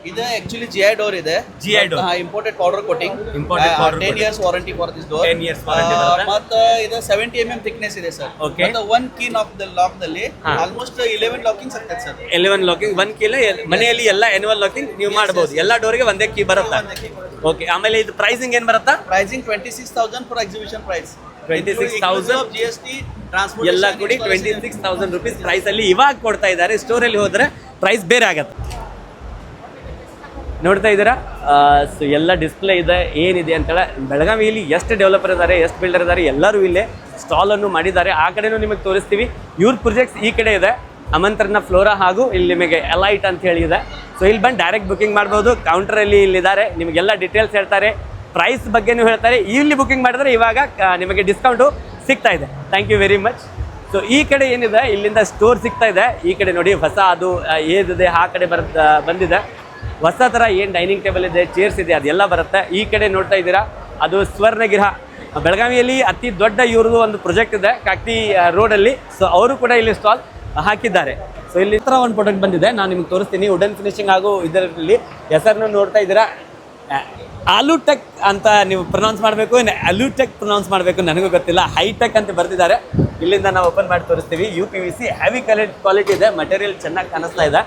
ಇದು ಆಕ್ಚುಲಿ GI ಡೋರ್ ಇದೆ. GI door, imported powder coating. 10 years warranty for this door. 10 years warranty. ಮತ್ತೆ ಇದು 70 mm ಥಿಕ್ನೆಸ್ ಇದೆ ಸರ್. Okay. ಮತ್ತೆ 1 ಕೀ ಲಾಕ್ ದಲ್ಲಿ ಆಲ್ಮೋಸ್ಟ್ 11 ಲಾಕಿಂಗ್ ಆಗ್ತದೆ ಸರ್. 11 ಲಾಕಿಂಗ್, 1 ಕೀ ಮನೆಯಲ್ಲಿ ಎಲ್ಲ ಎನ್ಯುವಲ್ ಲಾಕಿಂಗ್ ನೀವು ಮಾಡಬಹುದು. ಎಲ್ಲ ಡೋರ್ಗೆ ಒಂದೇ ಕೀ ಬರುತ್ತಾ? ಓಕೆ. ಆಮೇಲೆ ಇದು ಪ್ರೈಸಿಂಗ್ ಏನು ಬರುತ್ತಾ? Pricing 26,000 for exhibition price. 26,000 GST transport ಎಲ್ಲ ಕೂಡಿ 26,000 rupees ಪ್ರೈಸ್ ಅಲ್ಲಿ ಇವಾಗ ಕೊಡ್ತಾ ಇದ್ದಾರೆ. ಸ್ಟೋರಲ್ಲಿ ಹೋದ್ರೆ ಪ್ರೈಸ್ ಬೇರೆ ಆಗತ್ತೆ. ನೋಡ್ತಾ ಇದ್ದೀರಾ? ಸೊ ಎಲ್ಲ ಡಿಸ್ಪ್ಲೇ ಇದೆ, ಏನಿದೆ ಅಂತೇಳಿ. ಬೆಳಗಾವಿಯಲ್ಲಿ ಎಷ್ಟು ಡೆವಲಪರ್ ಇದ್ದಾರೆ, ಎಷ್ಟು ಬಿಲ್ಡರ್ ಇದ್ದಾರೆ, ಎಲ್ಲರೂ ಇಲ್ಲೇ ಸ್ಟಾಲನ್ನು ಮಾಡಿದ್ದಾರೆ. ಆ ಕಡೆನೂ ನಿಮಗೆ ತೋರಿಸ್ತೀವಿ. ಇವ್ರ ಪ್ರೊಜೆಕ್ಟ್ಸ್ ಈ ಕಡೆ ಇದೆ, ಅಮಂತ್ರನ ಫ್ಲೋರಾ, ಹಾಗೂ ಇಲ್ಲಿ ನಿಮಗೆ ಎಲೈಟ್ ಅಂತ ಹೇಳಿ ಇದೆ. ಸೊ ಇಲ್ಲಿ ಬಂದು ಡೈರೆಕ್ಟ್ ಬುಕಿಂಗ್ ಮಾಡ್ಬೋದು. ಕೌಂಟರಲ್ಲಿ ಇಲ್ಲಿದ್ದಾರೆ, ನಿಮಗೆಲ್ಲ ಡೀಟೇಲ್ಸ್ ಹೇಳ್ತಾರೆ, ಪ್ರೈಸ್ ಬಗ್ಗೆನೂ ಹೇಳ್ತಾರೆ. ಇಲ್ಲಿ ಬುಕಿಂಗ್ ಮಾಡಿದ್ರೆ ಇವಾಗ ನಿಮಗೆ ಡಿಸ್ಕೌಂಟು ಸಿಗ್ತಾ ಇದೆ. Thank you very much. So ಈ ಕಡೆ ಏನಿದೆ, ಇಲ್ಲಿಂದ ಸ್ಟೋರ್ ಸಿಗ್ತಾ ಇದೆ. ಈ ಕಡೆ ನೋಡಿ ಹೊಸ ಅದು ಏನಿದೆ ಆ ಕಡೆ ಬಂದಿದೆ. ಹೊಸ ಥರ ಏನು ಡೈನಿಂಗ್ ಟೇಬಲ್ ಇದೆ, ಚೇರ್ಸ್ ಇದೆ, ಅದೆಲ್ಲ ಬರುತ್ತೆ. ಈ ಕಡೆ ನೋಡ್ತಾ ಇದ್ದೀರಾ, ಅದು ಸ್ವರ್ಣಗಿರ. ಬೆಳಗಾವಿಯಲ್ಲಿ ಅತಿ ದೊಡ್ಡ ಇವ್ರದ್ದು ಒಂದು ಪ್ರಾಜೆಕ್ಟ್ ಇದೆ ಕಾಕ್ತಿ ರೋಡಲ್ಲಿ. ಸೊ ಅವರು ಕೂಡ ಇಲ್ಲಿ ಸ್ಟಾಲ್ ಹಾಕಿದ್ದಾರೆ. ಸೊ ಇಲ್ಲಿ ಈ ಥರ ಒಂದು ಪ್ರಾಡಕ್ಟ್ ಬಂದಿದೆ, ನಾನು ನಿಮ್ಗೆ ತೋರಿಸ್ತೀನಿ. ವುಡನ್ ಫಿನಿಶಿಂಗ್ ಹಾಗೂ ಇದರಲ್ಲಿ ಹೆಸರನ್ನು ನೋಡ್ತಾ ಇದ್ದೀರಾ, ಆಲೂಟೆಕ್ ಅಂತ ನೀವು ಪ್ರೊನೌನ್ಸ್ ಮಾಡಬೇಕು, ಅಲೂಟೆಕ್ ಪ್ರೊನೌನ್ಸ್ ಮಾಡಬೇಕು ನನಗೂ ಗೊತ್ತಿಲ್ಲ. ಹೈಟೆಕ್ ಅಂತ ಬರ್ತಿದ್ದಾರೆ. ಇಲ್ಲಿಂದ ನಾವು ಓಪನ್ ಮಾಡಿ ತೋರಿಸ್ತೀವಿ. UPVC ಹೆವಿ ಕ್ವಾಲಿಟಿ ಇದೆ, ಮಟೀರಿಯಲ್ ಚೆನ್ನಾಗಿ ಕಾಣಿಸ್ತಾ ಇದೆ.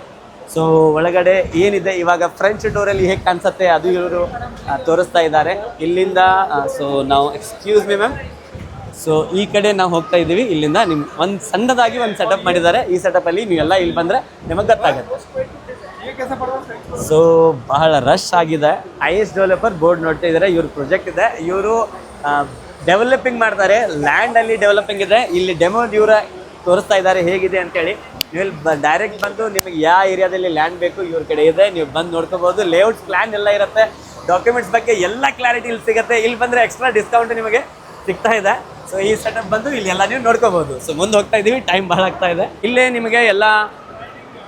ಸೊ ಒಳಗಡೆ ಏನಿದೆ ಇವಾಗ ಫ್ರೆಂಚ್ ಡೋರಲ್ಲಿ ಹೇಗೆ ಕಾಣಿಸುತ್ತೆ ಅದು ಇವರು ತೋರಿಸ್ತಾ ಇದ್ದಾರೆ ಇಲ್ಲಿಂದ. ಸೊ ನಾವು ಎಕ್ಸ್ಕ್ಯೂಸ್ ಮಿ ಮ್ಯಾಮ್. ಸೊ ಈ ಕಡೆ ನಾವು ಹೋಗ್ತಾ ಇದ್ದೀವಿ. ಇಲ್ಲಿಂದ ನಿಮ್ಮ ಒಂದು ಸಣ್ಣದಾಗಿ ಒಂದು ಸೆಟಪ್ ಮಾಡಿದ್ದಾರೆ. ಈ ಸೆಟಪಲ್ಲಿ ನೀವೆಲ್ಲ ಇಲ್ಲಿ ಬಂದರೆ ನಿಮಗೆ ಗೊತ್ತಾಗುತ್ತೆ. ಸೊ ಬಹಳ ರಶ್ ಆಗಿದೆ. IS ಡೆವಲಪರ್ ಬೋರ್ಡ್ ನೋಡ್ತಾ ಇದ್ದಾರೆ. ಇವ್ರ ಪ್ರಾಜೆಕ್ಟ್ ಇದೆ, ಇವರು ಡೆವಲಪಿಂಗ್ ಮಾಡ್ತಾರೆ. ಲ್ಯಾಂಡಲ್ಲಿ ಡೆವಲಪಿಂಗ್ ಇದೆ. ಇಲ್ಲಿ ಡೆಮೋ ಇವರ ತೋರಿಸ್ತಾ ಇದ್ದಾರೆ ಹೇಗಿದೆ ಅಂತೇಳಿ. ನೀವು ಇಲ್ಲಿ ಡೈರೆಕ್ಟ್ ಬಂದು ನಿಮಗೆ ಯಾವ ಏರಿಯಾದಲ್ಲಿ ಲ್ಯಾಂಡ್ ಬೇಕು ಇವ್ರ ಕಡೆ ಇದೆ, ನೀವು ಬಂದು ನೋಡ್ಕೋಬೋದು. ಲೇಔಟ್ಸ್ ಪ್ಲ್ಯಾನ್ ಎಲ್ಲ ಇರುತ್ತೆ, ಡಾಕ್ಯುಮೆಂಟ್ಸ್ ಬಗ್ಗೆ ಎಲ್ಲ ಕ್ಲಾರಿಟಿ ಇಲ್ಲಿ ಸಿಗುತ್ತೆ. ಇಲ್ಲಿ ಬಂದರೆ ಎಕ್ಸ್ಟ್ರಾ ಡಿಸ್ಕೌಂಟ್ ನಿಮಗೆ ಸಿಗ್ತಾ ಇದೆ. ಸೊ ಈ ಸೆಟಪ್ ಬಂದು ಇಲ್ಲಿ ಎಲ್ಲ ನೀವು ನೋಡ್ಕೋಬೋದು. ಸೊ ಮುಂದೆ ಹೋಗ್ತಾ ಇದ್ದೀವಿ, ಟೈಮ್ ಭಾಳ ಆಗ್ತಾ ಇದೆ. ಇಲ್ಲೇ ನಿಮಗೆ ಎಲ್ಲ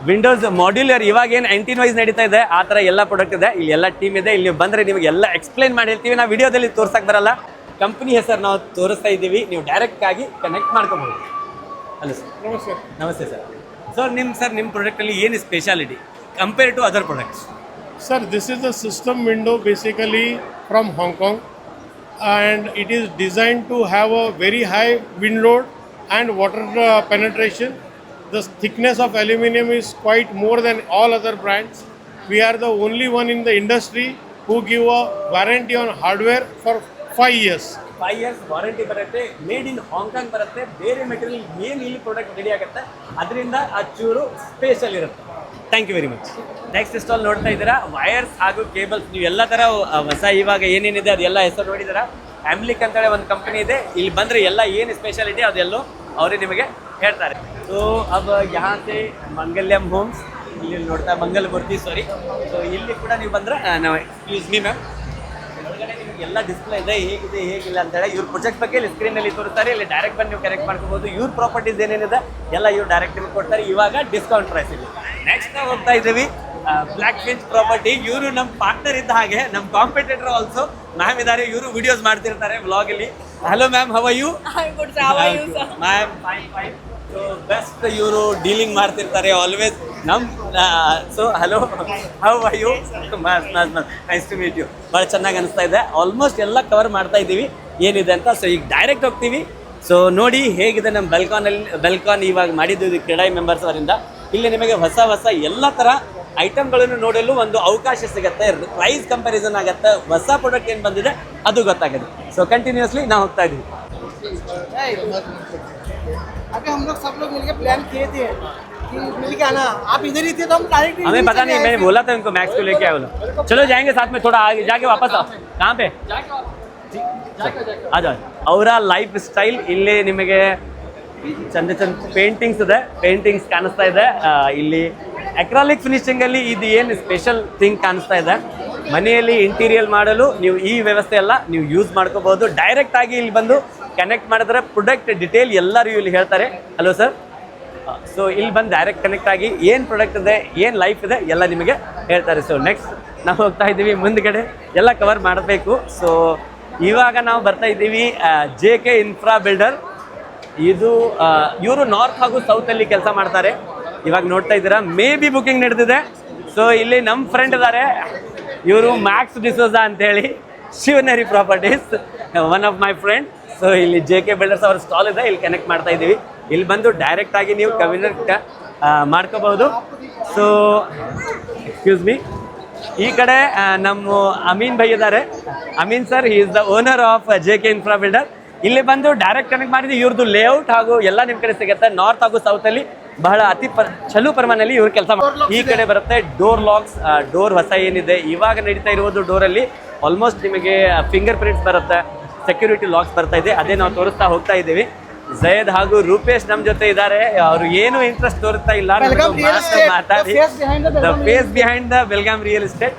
ವಿಂಡೋಸ್ ಮಾಡ್ಯುಲರ್ ಇವಾಗ ಏನು 19 ವೈಸ್ ನಡೀತಾ ಇದೆ ಆ ಥರ ಎಲ್ಲ ಪ್ರಾಡಕ್ಟ್ ಇದೆ. ಇಲ್ಲಿ ಎಲ್ಲ ಟೀಮ್ ಇದೆ. ಇಲ್ಲಿ ಬಂದರೆ ನಿಮಗೆ ಎಲ್ಲ ಎಕ್ಸ್ಪ್ಲೈನ್ ಮಾಡಿ ಹೇಳ್ತೀವಿ. ನಾವು ವಿಡಿಯೋದಲ್ಲಿ ತೋರ್ಸಕ್ಕೆ ಬರಲ್ಲ. ಕಂಪ್ನಿ ಹೆಸರು ನಾವು ತೋರಿಸ್ತಾ ಇದ್ದೀವಿ, ನೀವು ಡೈರೆಕ್ಟಾಗಿ ಕನೆಕ್ಟ್ ಮಾಡ್ಕೋಬೋದು. Hello sir. ನಮಸ್ತೆ. ನಮಸ್ತೆ ಸರ್. ನಿಮ್ಮ ಪ್ರಾಡಕ್ಟಲ್ಲಿ ಏನು speciality compare to other products? Sir, this is a system window basically from Hong Kong, and it is designed to have a very high wind load and water penetration. The thickness of aluminum is quite more than all other brands. We are the only one in the industry who give a warranty on hardware for 5 years. 5 years warranty ಬರುತ್ತೆ. Made in Hong Kong ಬರುತ್ತೆ. ಬೇರೆ material ಏನು ಇಲ್ಲಿ product ready ಆಗುತ್ತೆ ಅದರಿಂದ ಚೂರು special ಇರುತ್ತೆ. Thank you very much. Next stall ನೋಡ್ತಾ ಇದ್ದೀರಾ, ವೈರ್ಸ್ ಹಾಗೂ ಕೇಬಲ್ಸ್. ನೀವು ಎಲ್ಲ ಥರ ಹೊಸ ಇವಾಗ ಏನೇನಿದೆ ಅದೆಲ್ಲ ಹೆಸರು ನೋಡಿದ್ದೀರಾ. ಆಮ್ಲಿಕ್ ಅಂತೇಳಿ ಒಂದು ಕಂಪನಿ ಇದೆ. ಇಲ್ಲಿ ಬಂದರೆ ಎಲ್ಲ ಏನು ಸ್ಪೆಷಾಲಿಟಿ ಅದೆಲ್ಲೋ ಅವರೇ ನಿಮಗೆ ಹೇಳ್ತಾರೆ. ಸೊ अब यहाँ से ಮಂಗಲ್ಯಂ ಹೋಮ್ಸ್ ಇಲ್ಲಿ ನೋಡ್ತಾ ಮಂಗಲಮೂರ್ತಿ ಸಾರಿ. ಸೊ ಇಲ್ಲಿ ಕೂಡ ನೀವು ಬಂದರೆ ನಾವು ಎಕ್ಸ್ಕ್ಯೂಸ್ ಮೀ ಮ್ಯಾಮ್, ಒಳಗಡೆ ನಿಮಗೆ ಎಲ್ಲ ಡಿಸ್ಪ್ಲೇ ಇದೆ, ಹೇಗಿದೆ ಹೇಗಿಲ್ಲ ಅಂತೇಳಿ. ಇವ್ರ ಪ್ರಾಜೆಕ್ಟ್ ಬಗ್ಗೆ ಇಲ್ಲಿ ಸ್ಕ್ರೀನಲ್ಲಿ ತೋರಿಸ್ತಾರೆ. ಇಲ್ಲಿ ಡೈರೆಕ್ಟ್ ಬಂದು ನೀವು ಕರೆಕ್ಟ್ ಮಾಡ್ಕೋಬೋದು. ಇವ್ರ ಪ್ರಾಪರ್ಟೀಸ್ ಏನೇನಿದೆ ಎಲ್ಲ ಇವ್ರು ಡೈರೆಕ್ಟ್ ನಿಮಗೆ ಕೊಡ್ತಾರೆ. ಇವಾಗ ಡಿಸ್ಕೌಂಟ್ ಪ್ರೈಸ್ ಇಲ್ಲಿ. ನೆಕ್ಸ್ಟ್ ನಾವು ಹೋಗ್ತಾ ಇದ್ದೀವಿ ಬ್ಲ್ಯಾಕ್ ಫಿಂಚ್ ಪ್ರಾಪರ್ಟಿ. ಇವರು ನಮ್ಮ ಪಾರ್ಟ್ನರ್ ಇದ್ದ ಹಾಗೆ, ನಮ್ಮ ಕಾಂಪಿಟೇಟರ್ ಆಲ್ಸೋ ಮ್ಯಾಮ್ ಇದ್ದಾರೆ. ಇವರು ವಿಡಿಯೋಸ್ ಮಾಡ್ತಿರ್ತಾರೆ ವ್ಲಾಗಲ್ಲಿ. Hello ma'am, how are you? Ma'am fine fine. So best ಇವರು ಡೀಲಿಂಗ್ ಮಾಡ್ತಿರ್ತಾರೆ always so hello, how are you? Nice to meet you. ಭಾಳ ಚೆನ್ನಾಗಿ ಅನಿಸ್ತಾ ಇದೆ. ಆಲ್ಮೋಸ್ಟ್ ಎಲ್ಲ ಕವರ್ ಮಾಡ್ತಾ ಇದ್ದೀವಿ ಏನಿದೆ ಅಂತ. ಸೊ ಈಗ ಡೈರೆಕ್ಟ್ ಹೋಗ್ತೀವಿ. ಸೊ ನೋಡಿ ಹೇಗಿದೆ ನಮ್ಮ ಬೆಲ್ಕಾನ್ ಇವಾಗ ಮಾಡಿದ್ದು ಕ್ರೀಡಾಯಿ ಮೆಂಬರ್ಸ್ ಅವರಿಂದ. ಇಲ್ಲಿ ನಿಮಗೆ ಹೊಸ ಎಲ್ಲ ಥರ ಐಟಮ್ಗಳನ್ನು ನೋಡಲು ಒಂದು ಅವಕಾಶ ಸಿಗುತ್ತೆ. ಪ್ರೈಸ್ ಕಂಪ್ಯಾರಿಸನ್ ಆಗುತ್ತೆ. ಹೊಸ ಪ್ರಾಡಕ್ಟ್ ಏನು ಬಂದಿದೆ ಅದು ಗೊತ್ತಾಗುತ್ತೆ. ಸೊ ಕಂಟಿನ್ಯೂಸ್ಲಿ ನಾವು ಹೋಗ್ತಾ ಇದ್ದೀವಿ. अभी हम लोग सब लोग मिलके प्लान किए थे कि मिलके आना, आप इधर ही थे तो हम डायरेक्ट हमें पता नहीं, मैंने बोला था उनको मैक्स को लेके आए. चलो जाएंगे साथ में, थोड़ा आगे जाके वापस आओ. कहाँ पे आ जाओ. ಅವರ ಲೈಫ್ ಸ್ಟೈಲ್ ಇಲ್ಲಿ ನಿಮಗೆ ಚಂದ ಚಂದ ಪೇಂಟಿಂಗ್ಸ್ ಇದೆ, ಪೇಂಟಿಂಗ್ಸ್ ಕಾಣಿಸ್ತಾ ಇದೆ. ಇಲ್ಲಿ ಅಕ್ರಾಲಿಕ್ ಫಿನಿಶಿಂಗ್ ಅಲ್ಲಿ ಇದು ಏನು ಸ್ಪೆಷಲ್ ಥಿಂಗ್ ಕಾಣಿಸ್ತಾ ಇದೆ. ಮನೆಯಲ್ಲಿ ಇಂಟೀರಿಯರ್ ಮಾಡಲು ನೀವು ಈ ವ್ಯವಸ್ಥೆ ಎಲ್ಲ ನೀವು ಯೂಸ್ ಮಾಡ್ಕೋಬಹುದು. ಡೈರೆಕ್ಟ್ ಆಗಿ ಇಲ್ಲಿ ಬಂದು ಕನೆಕ್ಟ್ ಮಾಡಿದ್ರೆ ಪ್ರಾಡಕ್ಟ್ ಡಿಟೇಲ್ ಎಲ್ಲರೂ ಇಲ್ಲಿ ಹೇಳ್ತಾರೆ. ಹಲೋ ಸರ್, ಸೊ ಇಲ್ಲಿ ಬಂದು ಡೈರೆಕ್ಟ್ ಕನೆಕ್ಟ್ ಆಗಿ ಏನು ಪ್ರಾಡಕ್ಟ್ ಇದೆ, ಏನು ಲೈಫ್ ಇದೆ ಎಲ್ಲ ನಿಮಗೆ ಹೇಳ್ತಾರೆ. ಸೊ ನೆಕ್ಸ್ಟ್ ನಾವು ಹೋಗ್ತಾ ಇದ್ದೀವಿ ಮುಂದ್ಗಡೆ, ಎಲ್ಲ ಕವರ್ ಮಾಡಬೇಕು. ಸೊ ಇವಾಗ ನಾವು ಬರ್ತಾ ಇದ್ದೀವಿ JK ಇನ್ಫ್ರಾ ಬಿಲ್ಡರ್. ಇದು ಇವರು ನಾರ್ತ್ ಹಾಗೂ ಸೌತಲ್ಲಿ ಕೆಲಸ ಮಾಡ್ತಾರೆ. ಇವಾಗ ನೋಡ್ತಾ ಇದ್ದೀರಾ ಮೇ ಬಿ ಬುಕಿಂಗ್ ನಡೆದಿದೆ. ಸೊ ಇಲ್ಲಿ ನಮ್ಮ ಫ್ರೆಂಡ್ ಇದ್ದಾರೆ, ಇವರು ಮ್ಯಾಕ್ಸ್ ಡಿಸೋಜಾ ಅಂತೇಳಿ, Shivneri properties, one of my friend. So ಇಲ್ಲಿ JK ಬಿಲ್ಡರ್ಸ್ ಅವರ ಸ್ಟಾಲ್ ಇದೆ, ಇಲ್ಲಿ ಕನೆಕ್ಟ್ ಮಾಡ್ತಾ ಇದ್ದೀವಿ. ಇಲ್ಲಿ ಬಂದು ಡೈರೆಕ್ಟ್ ಆಗಿ ನೀವು ಕಮ್ಯುನಿಕೇಟ್ ಮಾಡ್ಕೋಬಹುದು. ಸೊ ಎಕ್ಸ್ಕ್ಯೂಸ್ ಮೀ, ಈ ಕಡೆ ನಮ್ಮ ಅಮೀನ್ ಭೈ ಇದ್ದಾರೆ. Amin sir, he is the owner of JK infra builder. ಇಲ್ಲಿ ಬಂದು ಡೈರೆಕ್ಟ್ ಕನೆಕ್ಟ್ ಮಾಡಿದ್ದು ಇವ್ರದ್ದು ಲೇಔಟ್ ಹಾಗೂ ಎಲ್ಲ ನಿಮ್ಮ ಕಡೆ ಸಿಗುತ್ತೆ. ನಾರ್ತ್ ಹಾಗೂ ಸೌತಲ್ಲಿ ಬಹಳ ಚಲು ಪ್ರಮಾಣದಲ್ಲಿ ಇವ್ರು ಕೆಲಸ ಮಾಡ್ತಾರೆ. ಈ ಕಡೆ ಬರುತ್ತೆ ಡೋರ್ ಲಾಕ್ಸ್. ಡೋರ್ ಹೊಸ ಏನಿದೆ ಇವಾಗ ನಡೀತಾ ಇರುವುದು ಡೋರಲ್ಲಿ ಆಲ್ಮೋಸ್ಟ್ ನಿಮಗೆ ಫಿಂಗರ್ ಪ್ರಿಂಟ್ಸ್ ಬರುತ್ತೆ, ಸೆಕ್ಯೂರಿಟಿ ಲಾಕ್ಸ್ ಬರ್ತಾ ಇದೆ. ಅದೇ ನಾವು ತೋರಿಸ್ತಾ ಹೋಗ್ತಾ ಇದ್ದೀವಿ. ಜಯದ್ ಹಾಗೂ ರೂಪೇಶ್ ನಮ್ಮ ಜೊತೆ ಇದ್ದಾರೆ. ಅವರು ಏನು ಇಂಟ್ರೆಸ್ಟ್ ತೋರಿಸ್ತಾ ಇಲ್ಲ, ಮಾತಾಡಿ the face behind the Belgaum real estate.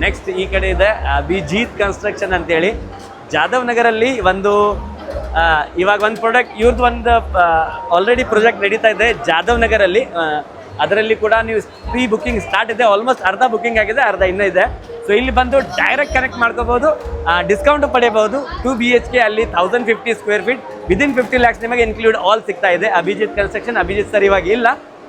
Next ಈ ಕಡೆ ಇದೆ ಅಭಿಜಿತ್ ಕನ್ಸ್ಟ್ರಕ್ಷನ್ ಅಂತೇಳಿ, ಜಾಧವ್ ನಗರಲ್ಲಿ ಒಂದು ಇವಾಗ ಒಂದು ಪ್ರಾಡಕ್ಟ್ ಇವ್ರದ್ದು ಒಂದು ಆಲ್ರೆಡಿ ಪ್ರಾಜೆಕ್ಟ್ ನಡೀತಾ ಇದೆ ಜಾಧವ್ ನಗರಲ್ಲಿ. ಅದರಲ್ಲಿ ಕೂಡ ನೀವು ಪ್ರೀ ಬುಕ್ಕಿಂಗ್ ಸ್ಟಾರ್ಟ್ ಇದೆ, ಆಲ್ಮೋಸ್ಟ್ ಅರ್ಧ ಬುಕ್ಕಿಂಗ್ ಆಗಿದೆ, ಅರ್ಧ ಇನ್ನೂ ಇದೆ. ಸೊ ಇಲ್ಲಿ ಬಂದು ಡೈರೆಕ್ಟ್ ಕನೆಕ್ಟ್ ಮಾಡ್ಕೋಬಹುದು, ಡಿಸ್ಕೌಂಟ್ ಪಡೆಯಬಹುದು. 2 BHK ಅಲ್ಲಿ 1050 ಸ್ಕ್ವೇರ್ ಫೀಟ್ ವಿದಿನ್ 50 lakhs ನಿಮಗೆ ಇನ್ಕ್ಲೂಡ್ ಆಲ್ ಸಿಗ್ತಾ ಇದೆ. ಅಭಿಜಿತ್ ಕನ್ಸ್ಟ್ರಕ್ಷನ್. ಅಭಿಜಿತ್ ಸರ್ ಇವಾಗ ಇಲ್ಲ,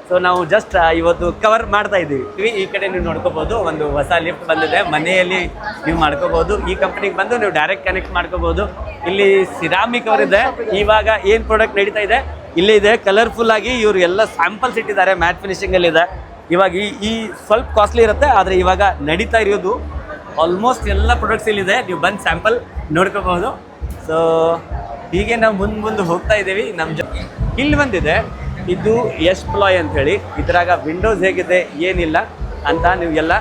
ಸೊ ನಾವು ಜಸ್ಟ್ ಇವತ್ತು ಕವರ್ ಮಾಡ್ತಾ ಇದ್ದೀವಿ. ಈ ಕಡೆ ನೀವು ನೋಡ್ಕೋಬಹುದು, ಒಂದು ಹೊಸ ಲಿಫ್ಟ್ ಬಂದಿದೆ, ಮನೆಯಲ್ಲಿ ನೀವು ಮಾಡ್ಕೋಬಹುದು. ಈ ಕಂಪ್ನಿಗೆ ಬಂದು ನೀವು ಡೈರೆಕ್ಟ್ ಕನೆಕ್ಟ್ ಮಾಡ್ಕೋಬಹುದು. ಇಲ್ಲಿ ಸಿರಾಮಿಕ್ ಅವರಿದೆ. ಇವಾಗ ಏನು ಪ್ರಾಡಕ್ಟ್ ನಡೀತಾ ಇದೆ ಇಲ್ಲೇ ಇದೆ, ಕಲರ್ಫುಲ್ ಆಗಿ ಇವರು ಎಲ್ಲ ಸ್ಯಾಂಪಲ್ಸ್ ಇಟ್ಟಿದ್ದಾರೆ, ಮ್ಯಾಟ್ ಫಿನಿಶಿಂಗ್ ಅಲ್ಲಿ ಇದೆ. ಇವಾಗ ಈ ಸ್ವಲ್ಪ ಕಾಸ್ಟ್ಲಿ ಇರುತ್ತೆ, ಆದರೆ ಇವಾಗ ನಡೀತಾ ಇರೋದು ಆಲ್ಮೋಸ್ಟ್ ಎಲ್ಲ ಪ್ರಾಡಕ್ಟ್ಸ್ ಇಲ್ಲಿದೆ, ನೀವು ಬಂದು ಸ್ಯಾಂಪಲ್ ನೋಡ್ಕೋಬಹುದು. ಸೊ ಹೀಗೆ ನಾವು ಮುಂದೆ ಹೋಗ್ತಾ ಇದ್ದೀವಿ. ಇಲ್ಲಿ ಬಂದಿದೆ ಇದು ಯಶ್ ಪ್ಲಾಯ್ ಅಂತ ಹೇಳಿ, ಇದ್ರಾಗ ವಿಂಡೋಸ್ ಹೇಗಿದೆ ಏನಿಲ್ಲ ಅಂತ ನೀವು ಎಲ್ಲ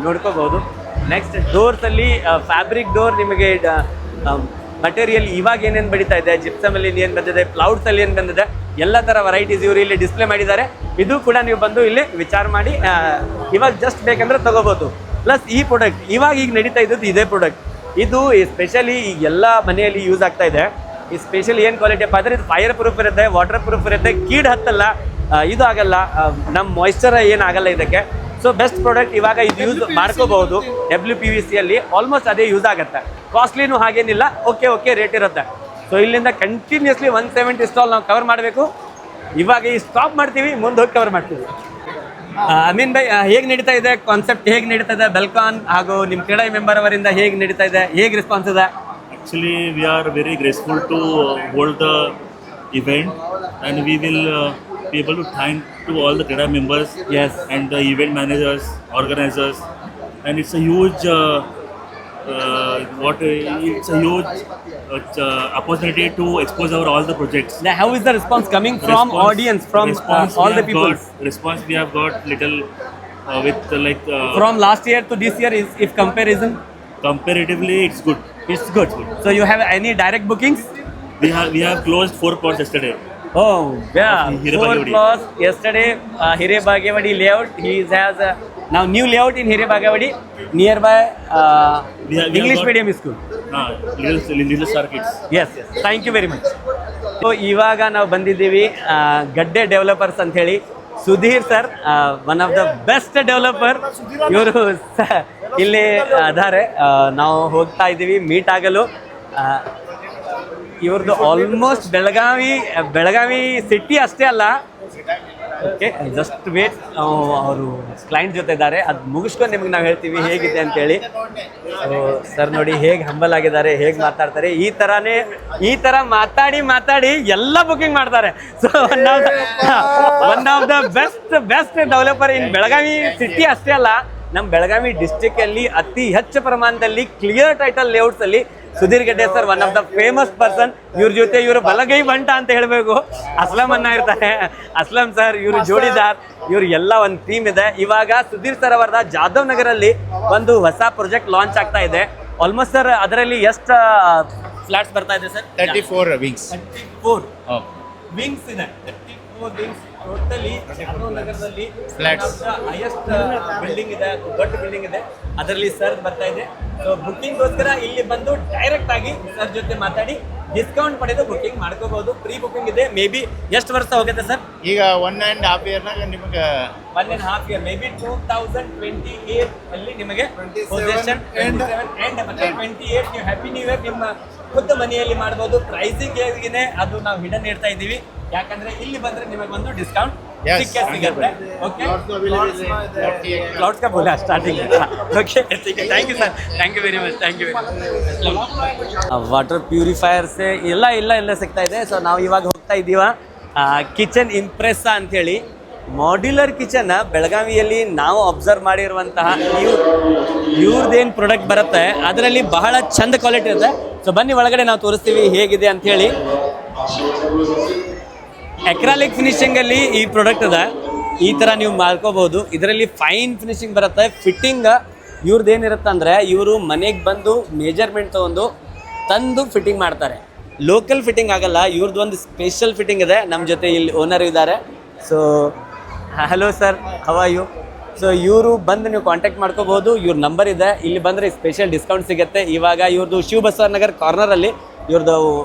ನೋಡ್ಕೋಬಹುದು. ನೆಕ್ಸ್ಟ್ ಡೋರ್ಸಲ್ಲಿ ಫ್ಯಾಬ್ರಿಕ್ ಡೋರ್, ನಿಮಗೆ ಮಟೀರಿಯಲ್ ಇವಾಗ ಏನೇನು ಬಡಿತಾ ಇದೆ, ಜಿಪ್ಸಮಲ್ಲಿ ಏನು ಬಂದಿದೆ, ಪ್ಲೌಡ್ಸಲ್ಲಿ ಏನು ಬಂದಿದೆ, ಎಲ್ಲ ಥರ ವೆರೈಟೀಸ್ ಇವರು ಇಲ್ಲಿ ಡಿಸ್ಪ್ಲೇ ಮಾಡಿದ್ದಾರೆ. ಇದು ಕೂಡ ನೀವು ಬಂದು ಇಲ್ಲಿ ವಿಚಾರ ಮಾಡಿ ಇವಾಗ ಜಸ್ಟ್ ಬೇಕಂದ್ರೆ ತಗೋಬೋದು. ಪ್ಲಸ್ ಈ ಪ್ರಾಡಕ್ಟ್ ಇವಾಗ ಈಗ ನಡೀತಾ ಇದ್ದದ್ದು ಇದೇ ಪ್ರಾಡಕ್ಟ್. ಇದು ಸ್ಪೆಷಲಿ ಈಗ ಎಲ್ಲ ಮನೆಯಲ್ಲಿ ಯೂಸ್ ಆಗ್ತಾ ಇದೆ. ಈ ಸ್ಪೆಷಲ್ ಏನು ಕ್ವಾಲಿಟಿ ಅಪ್ಪ ಅಂದರೆ ಇದು ಫೈರ್ ಪ್ರೂಫ್ ಇರುತ್ತೆ, ವಾಟರ್ ಪ್ರೂಫ್ ಇರುತ್ತೆ, ಕೀಡ್ ಹತ್ತಲ್ಲ, ಇದು ಆಗಲ್ಲ, ನಮ್ಮ ಮಾಯ್ಶ್ಚರ್ ಏನಾಗಲ್ಲ ಇದಕ್ಕೆ. So best product. ಇವಾಗ ಇದು ಯೂಸ್ ಮಾಡ್ಕೋಬಹುದು. WPVC ಅಲ್ಲಿ ಆಲ್ಮೋಸ್ಟ್ ಅದೇ ಯೂಸ್ ಆಗುತ್ತೆ. ಕಾಸ್ಟ್ಲಿನೂ ಹಾಗೇನಿಲ್ಲ, ಓಕೆ ರೇಟ್ ಇರುತ್ತೆ. ಸೊ ಇಲ್ಲಿಂದ ಕಂಟಿನ್ಯೂಸ್ಲಿ 170 ಸ್ಟಾಲ್ ನಾವು ಕವರ್ ಮಾಡಬೇಕು. ಇವಾಗ ಈ ಸ್ಟಾಪ್ ಮಾಡ್ತೀವಿ, ಮುಂದೆ ಹೋಗಿ ಕವರ್ ಮಾಡ್ತೀವಿ. ಅಮೀನ್ ಭಾಯ್, ಹೇಗೆ ನಡೀತಾ ಇದೆ ಕಾನ್ಸೆಪ್ಟ್, ಹೇಗೆ ನಡೀತಾ ಇದೆ ಬೆಲ್ಕಾನ್ ಹಾಗೂ ನಿಮ್ಮ ಕ್ರೀಡಾ ಮೆಂಬರ್ ಅವರಿಂದ ಹೇಗೆ ನಡೀತಾ ಇದೆ, ಹೇಗೆ ರೆಸ್ಪಾನ್ಸ್ ಇದೆ? Actually, we are very grateful to hold the event, and we will be able to thank to all the CREDA members, Yes. and the event managers, organizers, and it's a huge opportunity to expose our all the projects. Now, how is the response coming from audience, from all the people? Response we have got little with From last year to this year, if comparison, comparatively it's good. it's good. So you have any direct bookings? We have closed 4 plots yesterday. Oh, yeah. Hire 4 Bagewadi. plots yesterday. Hire Bagewadi layout. He has now new layout in Hire Bagewadi nearby We have English got- medium school. Little Star Kids. Yes. Thank you very much. So ಇವಾಗ ನಾವು ಬಂದಿದ್ದೀವಿ ಗಡ್ಡೆ developers ಅಂತ ಹೇಳಿ. Sudhir sir, one of the best developer ಇವರು ಇಲ್ಲಿ ಅದಾರೆ. ನಾವು ಹೋಗ್ತಾ ಇದ್ದೀವಿ ಮೀಟ್ ಆಗಲು. ಇವ್ರದ್ದು ಆಲ್ಮೋಸ್ಟ್ ಬೆಳಗಾವಿ ಸಿಟಿ ಅಷ್ಟೇ ಅಲ್ಲ. ಓಕೆ, ಜಸ್ಟ್ ವೇಟ್, ಅವರು ಕ್ಲೈಂಟ್ ಜೊತೆ ಇದ್ದಾರೆ, ಅದು ಮುಗಿಸ್ಕೊಂಡು ನಿಮ್ಗೆ ನಾವು ಹೇಳ್ತೀವಿ ಹೇಗಿದೆ ಅಂತೇಳಿ. ಸರ್ ನೋಡಿ ಹೇಗೆ ಹಂಬಲ್ ಆಗಿದ್ದಾರೆ, ಹೇಗೆ ಮಾತಾಡ್ತಾರೆ. ಈ ಥರ ಮಾತಾಡಿ ಎಲ್ಲ ಬುಕಿಂಗ್ ಮಾಡ್ತಾರೆ. So one of the best developer in Belagavi city ಅಷ್ಟೇ ಅಲ್ಲ, ನಮ್ಮ ಬೆಳಗಾವಿ ಡಿಸ್ಟಿಕಲ್ಲಿ ಅತಿ ಹೆಚ್ಚು ಪ್ರಮಾಣದಲ್ಲಿ ಕ್ಲಿಯರ್ ಟೈಟಲ್ ಲೇಔಟ್ಸ್ ಅಲ್ಲಿ ಸುಧೀರ್ ಗಡ್ಡೆ sir one of the famous person. ಇವ್ರ ಜೊತೆ ಇವರು ಬಲಗೈ ಬಂಟ ಅಂತ ಹೇಳಬೇಕು. ಅಸ್ಲಂ ಅನ್ನ ಇರ್ತಾರೆ, ಅಸ್ಲಂ ಸರ್, ಇವರು ಜೋಡಿದಾರ್, ಇವ್ರು ಎಲ್ಲ ಒಂದು ಟೀಮ್ ಇದೆ. ಇವಾಗ ಸುಧೀರ್ ಸರ್ ಅವರದ ಜಾಧವ್ ನಗರಲ್ಲಿ ಒಂದು ಹೊಸ ಪ್ರಾಜೆಕ್ಟ್ ಲಾಂಚ್ ಆಗ್ತಾ ಇದೆ. ಆಲ್ಮೋಸ್ಟ್ ಸರ್ ಅದರಲ್ಲಿ ಎಷ್ಟು ಫ್ಲಾಟ್ಸ್ ಬರ್ತಾ ಇದೆ ಸರ್? 34 wings. 34 ವಿಂಗ್ಸ್ ಇದೆ 34 ವಿಂಗ್ಸ್ ಟೋಟಲಿ ನಗರದಲ್ಲಿ ಹೈಯೆಸ್ಟ್ ಬಿಲ್ಡಿಂಗ್ ಇದೆ, ದೊಡ್ಡ ಬಿಲ್ಡಿಂಗ್ ಇದೆ, ಅದರಲ್ಲಿ ಸರ್ ಬರ್ತಾ ಇದೆ. ಸೊ ಬುಕ್ಕಿಂಗ್ಗೋಸ್ಕರ ಇಲ್ಲಿ ಬಂದು ಡೈರೆಕ್ಟ್ ಆಗಿ ಸರ್ ಜೊತೆ ಮಾತಾಡಿ ಡಿಸ್ಕೌಂಟ್ ಪಡೆದು ಬುಕ್ಕಿಂಗ್ ಮಾಡ್ಕೋಬಹುದು. ಪ್ರೀ ಬುಕ್ಕಿಂಗ್ ಇದೆ. ಮೇ ಬಿ ಎಷ್ಟು ವರ್ಷ ಹೋಗುತ್ತೆ ಸರ್? ಈಗ 1.5 ಇಯರ್ನಾಗ ನಿಮಗೆ 1.5 year, ಮೇ ಬಿ 2028 ಅಲ್ಲಿ ನಿಮಗೆ ಪೊಸೆಷನ್ ಎಂಡ್ ಮತ್ತೆ 28 ನೀವು ಹ್ಯಾಪಿ ನ್ಯೂ ಇಯರ್ ನಿಮ್ಮ ಖುದ್ದು ಮನೆಯಲ್ಲಿ ಮಾಡ್ಬೋದು. ಪ್ರೈಸಿಗೆ ಅದು ನಾವು ಹಿಡನ್ ಇಡ್ತಾ ಇದ್ದೀವಿ, ಯಾಕಂದ್ರೆ ಇಲ್ಲಿ ಬಂದ್ರೆ ನಿಮಗೆ ಒಂದು ಡಿಸ್ಕೌಂಟ್ ಸಿಗುತ್ತೆ. ಓಕೆ, ಕ್ಲೌಡ್ಸ್ का बोला स्टार्टिंग में. ओके, ठीक है, thank you sir, thank you very much, thank you very much. Water purifiers ಎಲ್ಲ ಸಿಗ್ತಾ ಇದೆ. ಸೊ ನಾವು ಇವಾಗ ಹೋಗ್ತಾ ಇದ್ದೀವ ಕಿಚನ್ ಇಂಪ್ರೆಸ್ಸಾ ಅಂತೇಳಿ ಮಾಡ್ಯುಲರ್ ಕಿಚನ್ ಬೆಳಗಾವಿಯಲ್ಲಿ ನಾವು ಅಬ್ಸರ್ವ್ ಮಾಡಿರುವಂತಹ ಇವ್ರದ್ದೇನು ಪ್ರಾಡಕ್ಟ್ ಬರುತ್ತೆ ಅದರಲ್ಲಿ ಬಹಳ ಚಂದ ಕ್ವಾಲಿಟಿ ಇರುತ್ತೆ. ಸೊ ಬನ್ನಿ ಒಳಗಡೆ ನಾವು ತೋರಿಸ್ತೀವಿ ಹೇಗಿದೆ ಅಂಥೇಳಿ. ಎಕ್ರಾಲಿಕ್ ಫಿನಿಶಿಂಗಲ್ಲಿ ಈ ಪ್ರಾಡಕ್ಟ್ ಅದ, ಈ ಥರ ನೀವು ಮಾಡ್ಕೋಬೋದು. ಇದರಲ್ಲಿ ಫೈನ್ ಫಿನಿಶಿಂಗ್ ಬರುತ್ತೆ. ಫಿಟ್ಟಿಂಗ್ ಇವ್ರದ್ದು ಏನಿರುತ್ತೆ ಅಂದರೆ ಇವರು ಮನೆಗೆ ಬಂದು ಮೆಜರ್ಮೆಂಟ್ ತೊಗೊಂಡು ತಂದು ಫಿಟ್ಟಿಂಗ್ ಮಾಡ್ತಾರೆ. ಲೋಕಲ್ ಫಿಟ್ಟಿಂಗ್ ಆಗಲ್ಲ, ಇವ್ರದ್ದು ಒಂದು ಸ್ಪೆಷಲ್ ಫಿಟ್ಟಿಂಗ್ ಇದೆ. ನಮ್ಮ ಜೊತೆ ಇಲ್ಲಿ ಓನರ್ ಇದ್ದಾರೆ. So hello sir, how are you? So ಇವರು ಬಂದು ನೀವು ಕಾಂಟ್ಯಾಕ್ಟ್ ಮಾಡ್ಕೋಬೋದು. ಇವ್ರ ನಂಬರ್ ಇದೆ, ಇಲ್ಲಿ ಬಂದರೆ ಸ್ಪೆಷಲ್ ಡಿಸ್ಕೌಂಟ್ ಸಿಗುತ್ತೆ. ಇವಾಗ ಇವ್ರದ್ದು ಶಿವ ಬಸವ ನಗರ್ ಕಾರ್ನರಲ್ಲಿ ಇವ್ರದ್ದು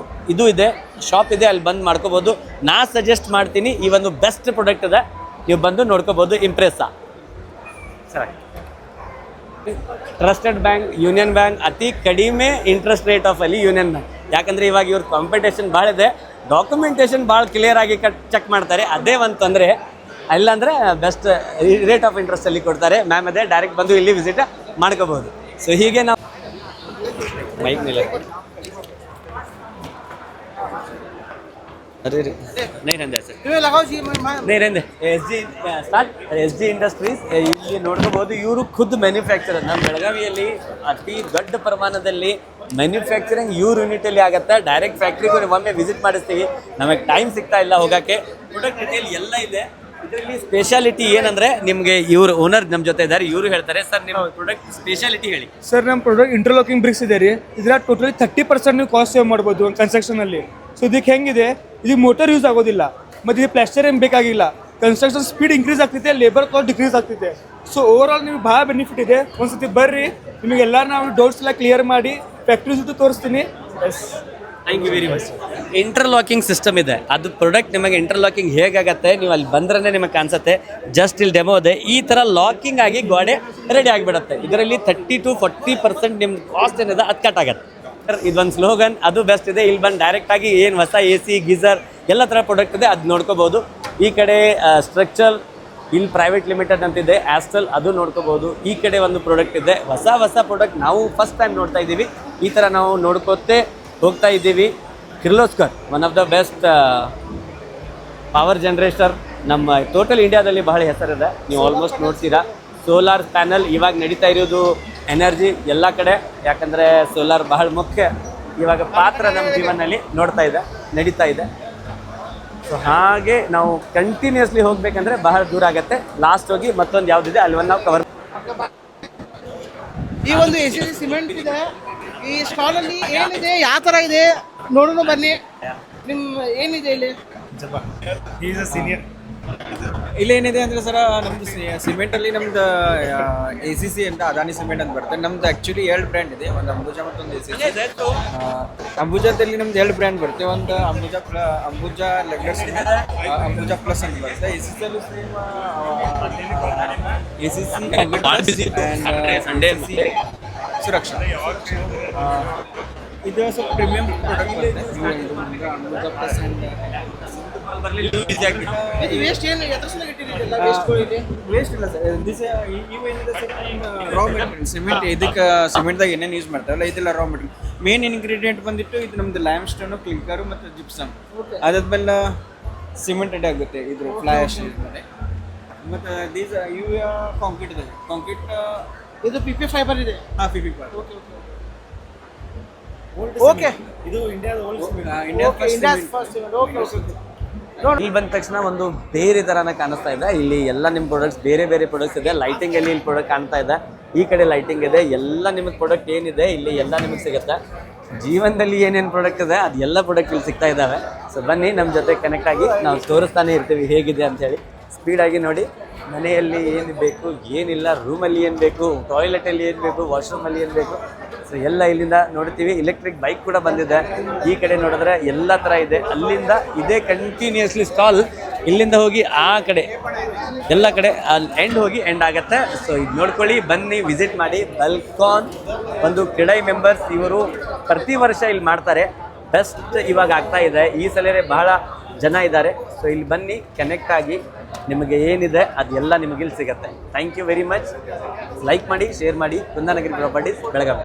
ಇದು ಇದೆ, ಶಾಪ್ ಇದೆ, ಅಲ್ಲಿ ಬಂದು ಮಾಡ್ಕೋಬೋದು. ನಾ ಸಜೆಸ್ಟ್ ಮಾಡ್ತೀನಿ, ಈ ಒಂದು ಬೆಸ್ಟ್ ಪ್ರಾಡಕ್ಟ್ ಇದೆ, ನೀವು ಬಂದು ನೋಡ್ಕೋಬೋದು. ಇಂಪ್ರೆಸ್ಸಾ ಸರಿ. ಟ್ರಸ್ಟೆಡ್ ಬ್ಯಾಂಕ್ ಯೂನಿಯನ್ ಬ್ಯಾಂಕ್, ಅತಿ ಕಡಿಮೆ ಇಂಟ್ರೆಸ್ಟ್ ರೇಟ್ ಆಫ್ ಅಲ್ಲಿ ಯೂನಿಯನ್ ಬ್ಯಾಂಕ್. ಯಾಕಂದರೆ ಇವಾಗ ಇವ್ರ ಕಾಂಪಿಟೇಷನ್ ಭಾಳ ಇದೆ, ಡಾಕ್ಯುಮೆಂಟೇಷನ್ ಭಾಳ ಕ್ಲಿಯರ್ ಆಗಿ ಚೆಕ್ ಮಾಡ್ತಾರೆ. ಅದೇ ಒಂದು ತೊಂದರೆ, ಇಲ್ಲಾಂದರೆ ಬೆಸ್ಟ್ ರೇಟ್ ಆಫ್ ಇಂಟ್ರೆಸ್ಟಲ್ಲಿ ಕೊಡ್ತಾರೆ. ಮ್ಯಾಮ್ ಅದೇ ಡೈರೆಕ್ಟ್ ಬಂದು ಇಲ್ಲಿ ವಿಸಿಟ್ ಮಾಡ್ಕೋಬೋದು. ಸೊ ಹೀಗೆ ನಾವು ಮೈಕ್ ನಿಲ್ಲ अरे नहीं रहंदे सर, लगाओ जी. नहीं रहंदे. ಎಸ್ ಜಿ ಇಂಡಸ್ಟ್ರೀಸ್ ಇಲ್ಲಿ ನೋಡ್ಕೋಬಹುದು. ಇವರು ಖುದ್ದು ಮ್ಯಾನುಫ್ಯಾಕ್ಚರರ್. ನಮ್ಮ ಬೆಳಗಾವಿಯಲ್ಲಿ ಅತಿ ದೊಡ್ಡ ಪ್ರಮಾಣದಲ್ಲಿ ಮ್ಯಾನುಫ್ಯಾಕ್ಚರಿಂಗ್ ಇವ್ರ ಯೂನಿಟಲ್ಲಿ ಆಗುತ್ತೆ. ಡೈರೆಕ್ಟ್ ಫ್ಯಾಕ್ಟ್ರಿಗೂ ಒಮ್ಮೆ ವಿಸಿಟ್ ಮಾಡಿಸ್ತೀವಿ, ನಮಗೆ ಟೈಮ್ ಸಿಗ್ತಾ ಇಲ್ಲ ಹೋಗೋಕ್ಕೆ. ಪ್ರಾಡಕ್ಟ್ ಡಿಟೇಲ್ ಎಲ್ಲ ಇದೆ. ಇದರಲ್ಲಿ ಸ್ಪೆಷಾಲಿಟಿ ಏನಂದರೆ ನಿಮಗೆ ಇವರು ಓನರ್ ನಮ್ಮ ಜೊತೆ ಇದ್ದಾರೆ, ಇವರು ಹೇಳ್ತಾರೆ. ಸರ್ ನಿಮ್ಮ ಪ್ರಾಡಕ್ಟ್ ಸ್ಪೆಷಾಲಿಟಿ ಹೇಳಿ. ಸರ್ ನಮ್ಮ ಪ್ರಾಡಕ್ಟ್ ಇಂಟರ್ಲಾಕಿಂಗ್ ಬ್ರಿಕ್ಸ್ ಇದೆ ರೀ. ಇದರ ಟೋಟಲಿ 30% ನೀವು ಕಾಸ್ಟ್ ಸೇವ್ ಮಾಡ್ಬೋದು ಒಂದು ಕನ್ಸ್ಟ್ರಕ್ಷನಲ್ಲಿ. ಸೊ ಇದಕ್ಕೆ ಹೆಂಗಿದೆ, ಇದು ಮೋಟರ್ ಯೂಸ್ ಆಗೋದಿಲ್ಲ ಮತ್ತು ಇದು ಪ್ಲಾಸ್ಟರ್ ಏನು ಬೇಕಾಗಿಲ್ಲ. ಕನ್ಸ್ಟ್ರಕ್ಷನ್ ಸ್ಪೀಡ್ ಇನ್ಕ್ರೀಸ್ ಆಗ್ತಿದೆ, ಲೇಬರ್ ಕಾಸ್ಟ್ ಡಿಕ್ರೀಸ್ ಆಗ್ತಿದೆ. ಸೊ ಓವರ್ ಆಲ್ ನಿಮ್ಗೆ ಭಾಳ ಬೆನಿಫಿಟ್ ಇದೆ. ಒಂದ್ಸತಿ ಬರ್ರಿ, ನಿಮಗೆಲ್ಲ ನಾವು ಡೌಟ್ಸ್ ಎಲ್ಲ ಕ್ಲಿಯರ್ ಮಾಡಿ ಫ್ಯಾಕ್ಟ್ರಿ ಜೊತೆ ತೋರಿಸ್ತೀನಿ. Yes, thank you very much. Interlocking system ಇದೆ, ಅದು ಪ್ರಾಡಕ್ಟ್ ನಿಮಗೆ ಇಂಟರ್ಲಾಕಿಂಗ್ ಹೇಗಾಗತ್ತೆ ನೀವು ಅಲ್ಲಿ ಬಂದ್ರೆ ನಿಮಗೆ ಕಾಣಿಸುತ್ತೆ. ಜಸ್ಟ್ ಇಲ್ಲಿ ಡೆಮೋ ಇದೆ, ಈ ಥರ ಲಾಕಿಂಗ್ ಆಗಿ ಗೋಡೆ ರೆಡಿ ಆಗಿಬಿಡುತ್ತೆ. ಇದರಲ್ಲಿ 30 to 40% ನಿಮ್ಮ ಕಾಸ್ಟ್ ಏನಿದೆ ಅದು ಕಟ್ ಆಗುತ್ತೆ. ಇದೊಂದು ಸ್ಲೋಗನ್, ಅದು ಬೆಸ್ಟ್ ಇದೆ. ಇಲ್ಲಿ ಬಂದು ಡೈರೆಕ್ಟಾಗಿ ಏನು ಹೊಸ AC ಗೀಸರ್ ಎಲ್ಲ ಥರ ಪ್ರಾಡಕ್ಟ್ ಇದೆ ಅದು ನೋಡ್ಕೋಬೋದು. ಈ ಕಡೆ ಸ್ಟ್ರಕ್ಚರ್ ಇಲ್ಲಿ ಪ್ರೈವೇಟ್ ಲಿಮಿಟೆಡ್ ಅಂತಿದೆ, ಆಸ್ಟಲ್, ಅದು ನೋಡ್ಕೋಬೋದು. ಈ ಕಡೆ ಒಂದು ಪ್ರಾಡಕ್ಟ್ ಇದೆ, ಹೊಸ ಪ್ರಾಡಕ್ಟ್ ನಾವು ಫಸ್ಟ್ ಟೈಮ್ ನೋಡ್ತಾ ಇದ್ದೀವಿ. ಈ ಥರ ನಾವು ನೋಡ್ಕೋತೆ ಹೋಗ್ತಾ ಇದ್ದೀವಿ. Kirloskar one of the best power generator ನಮ್ಮ ಟೋಟಲ್ ಇಂಡಿಯಾದಲ್ಲಿ ಬಹಳ ಹೆಸರಿದೆ, ನೀವು ಆಲ್ಮೋಸ್ಟ್ ನೋಡ್ತೀರಾ. ಸೋಲಾರ್ ಪ್ಯಾನಲ್ ಇವಾಗ ನಡೀತಾ ಇರೋದು ಎನರ್ಜಿ ಎಲ್ಲ ಕಡೆ, ಯಾಕಂದರೆ ಸೋಲಾರ್ ಬಹಳ ಮುಖ್ಯ ಇವಾಗ ಪಾತ್ರ ನಮ್ಮ ಜೀವನದಲ್ಲಿ ನಡೀತಾ ಇದೆ. ಸೊ ಹಾಗೆ ನಾವು ಕಂಟಿನ್ಯೂಸ್ಲಿ ಹೋಗ್ಬೇಕಂದ್ರೆ ಬಹಳ ದೂರ ಆಗುತ್ತೆ. ಲಾಸ್ಟ್ ಹೋಗಿ ಮತ್ತೊಂದು ಯಾವುದಿದೆ ಅಲ್ಲಿ ಒಂದು ನಾವು ಕವರ್. ಈ ಒಂದು ACC ಸಿಮೆಂಟ್ ಇದೆ. ಈ ಸ್ಟಾಲ್ ಅಲ್ಲಿ ಏನಿದೆ, ಯಾವ ತರ ಇದೆ ನೋಡೋಣ ಬನ್ನಿ. ನಿಮ್ಮ ಏನಿದೆ ಇಲ್ಲಿ? ಇಲ್ಲಿ ಏನಿದೆ ಅಂದರೆ ಸರ ನಮ್ಮದು ಸಿಮೆಂಟಲ್ಲಿ ನಮ್ದು ACC ಅಂತ ಅದಾನಿ ಸಿಮೆಂಟ್ ಅಂತ ಬರುತ್ತೆ. ನಮ್ದು ಆ್ಯಕ್ಚುಲಿ 2 ಬ್ರ್ಯಾಂಡ್ ಇದೆ, ಒಂದು ಅಂಬುಜಾ ಮತ್ತೊಂದು ACC. ಅಂಬುಜಾದಲ್ಲಿ ನಮ್ದು 2 ಬ್ರ್ಯಾಂಡ್ ಬರುತ್ತೆ, ಒಂದು ಅಂಬುಜಾ ಲೆಗ್ಲರ್ ಸಿಮೆಂಟ್, ಅಂಬುಜಾ ಪ್ಲಸ್ ಅಂತ ಬರುತ್ತೆ. ACCಲ್ಲಿ ಸೇಮ್ ACC ಸುರಕ್ಷಾ. ಇದು ಸ್ವಲ್ಪ ಪ್ರೀಮಿಯಂ ಪ್ರಾಡಕ್ಟ್ ಬರುತ್ತೆ. ಅಂಬುಜಾ ಪ್ಲಸ್ ಆ್ಯಂಡ್ ವೇಸ್ಟ್ ಏನು ಇಟ್ಟಿದ್ದೀರಲ್ಲ, ವೇಸ್ಟ್ಗಳಿದೆ? ವೇಸ್ಟ್ ಇಲ್ಲ ಸರ್. ಇವೇನಿದೆ ಸರ್, ರಾ ಮೆಟೀರಿಯಲ್ ಸಿಮೆಂಟ್. ಇದಕ್ಕೆ ಸಿಮೆಂಟ್ದಾಗ ಏನೇನು ಯೂಸ್ ಮಾಡ್ತಾರಲ್ಲ ಇದೆಲ್ಲ ರಾ ಮೆಟೀರಿಯಲ್. ಮೇನ್ ಇಂಗ್ರೀಡಿಯೆಂಟ್ ಬಂದಿಟ್ಟು ಇದು ನಮ್ದು ಲೈಮ್ ಸ್ಟೋನು, ಕ್ಲಿಂಕರು ಮತ್ತು ಜಿಪ್ಸಮ್. ಅದಾದ್ಮೇಲೆ ಸಿಮೆಂಟ್ ರೆಡಿ ಆಗುತ್ತೆ ಇದ್ರ ಫ್ಲೈ ಆಶ್ ಮೇಲೆ. ಮತ್ತು ದೀಸ್ ಇವು ಕಾಂಕ್ರೀಟ್ ಇದೆ. ಕಾಂಕ್ರೀಟ್ ಇದು PP ಫೈಬರ್ ಇದೆ. PP fibre. ಓಕೆ, ಇದು ಇಂಡಿಯಾದ ಫಸ್ಟ್ ಸಿಮೆಂಟ್. ಓಕೆ, ಇಲ್ಲಿ ಬಂದ ತಕ್ಷಣ ಒಂದು ಬೇರೆ ಥರನ ಕಾಣಿಸ್ತಾ ಇದೆ. ಇಲ್ಲಿ ಎಲ್ಲ ನಿಮ್ಮ ಪ್ರಾಡಕ್ಟ್ಸ್ ಬೇರೆ ಪ್ರಾಡಕ್ಟ್ಸ್ ಇದೆ. ಲೈಟಿಂಗಲ್ಲಿ ಇಲ್ಲಿ ಪ್ರಾಡಕ್ಟ್ ಕಾಣ್ತಾ ಇದೆ, ಈ ಕಡೆ ಲೈಟಿಂಗ್ ಇದೆ. ಎಲ್ಲ ನಿಮಗೆ ಪ್ರಾಡಕ್ಟ್ ಏನಿದೆ ಇಲ್ಲಿ ಎಲ್ಲ ನಿಮಗೆ ಸಿಗುತ್ತೆ. ಜೀವನದಲ್ಲಿ ಏನೇನು ಪ್ರಾಡಕ್ಟ್ ಇದೆ ಅದು ಎಲ್ಲ ಪ್ರಾಡಕ್ಟ್ ಇಲ್ಲಿ ಸಿಗ್ತಾ ಇದ್ದಾವೆ. ಸೊ ಬನ್ನಿ ನಮ್ಮ ಜೊತೆ ಕನೆಕ್ಟ್ ಆಗಿ ನಾವು ತೋರಿಸ್ತಾನೆ ಇರ್ತೀವಿ ಹೇಗಿದೆ ಅಂಥೇಳಿ. ಸ್ಪೀಡಾಗಿ ನೋಡಿ, ಮನೆಯಲ್ಲಿ ಏನು ಬೇಕು ಏನಿಲ್ಲ, ರೂಮಲ್ಲಿ ಏನು ಬೇಕು, ಟಾಯ್ಲೆಟಲ್ಲಿ ಏನು ಬೇಕು, ವಾಶ್ರೂಮಲ್ಲಿ ಏನು ಬೇಕು, ಸೊ ಎಲ್ಲ ಇಲ್ಲಿಂದ ನೋಡ್ತೀವಿ. ಎಲೆಕ್ಟ್ರಿಕ್ ಬೈಕ್ ಕೂಡ ಬಂದಿದೆ. ಈ ಕಡೆ ನೋಡಿದ್ರೆ ಎಲ್ಲ ಥರ ಇದೆ. ಅಲ್ಲಿಂದ ಇದೇ ಕಂಟಿನ್ಯೂಸ್ಲಿ ಸ್ಟಾಲ್, ಇಲ್ಲಿಂದ ಹೋಗಿ ಆ ಕಡೆ ಎಲ್ಲ ಕಡೆ ಅಲ್ಲಿ ಎಂಡ್ ಹೋಗಿ ಎಂಡ್ ಆಗುತ್ತೆ. ಸೊ ಇದು ನೋಡ್ಕೊಳ್ಳಿ, ಬನ್ನಿ ವಿಸಿಟ್ ಮಾಡಿ. ಬಲ್ಕಾನ್ ಒಂದು ಕ್ರೀಡಾಯಿ ಮೆಂಬರ್ಸ್, ಇವರು ಪ್ರತಿ ವರ್ಷ ಇಲ್ಲಿ ಮಾಡ್ತಾರೆ. ಬೆಸ್ಟ್ ಇವಾಗ ಆಗ್ತಾ ಇದೆ. ಈ ಸಲವೇ ಬಹಳ ಜನ ಇದ್ದಾರೆ. ಸೊ ಇಲ್ಲಿ ಬನ್ನಿ, ಕನೆಕ್ಟ್ ಆಗಿ, ನಿಮಗೆ ಏನಿದೆ ಅದೆಲ್ಲ ನಿಮಗೆ ಇಲ್ಲಿ ಸಿಗುತ್ತೆ. Thank you very much. Like ಮಾಡಿ, ಶೇರ್ ಮಾಡಿ. ಕುಂದಾನಗರಿ ಪ್ರಾಪರ್ಟೀಸ್ ಬೆಳಗಾವಿ.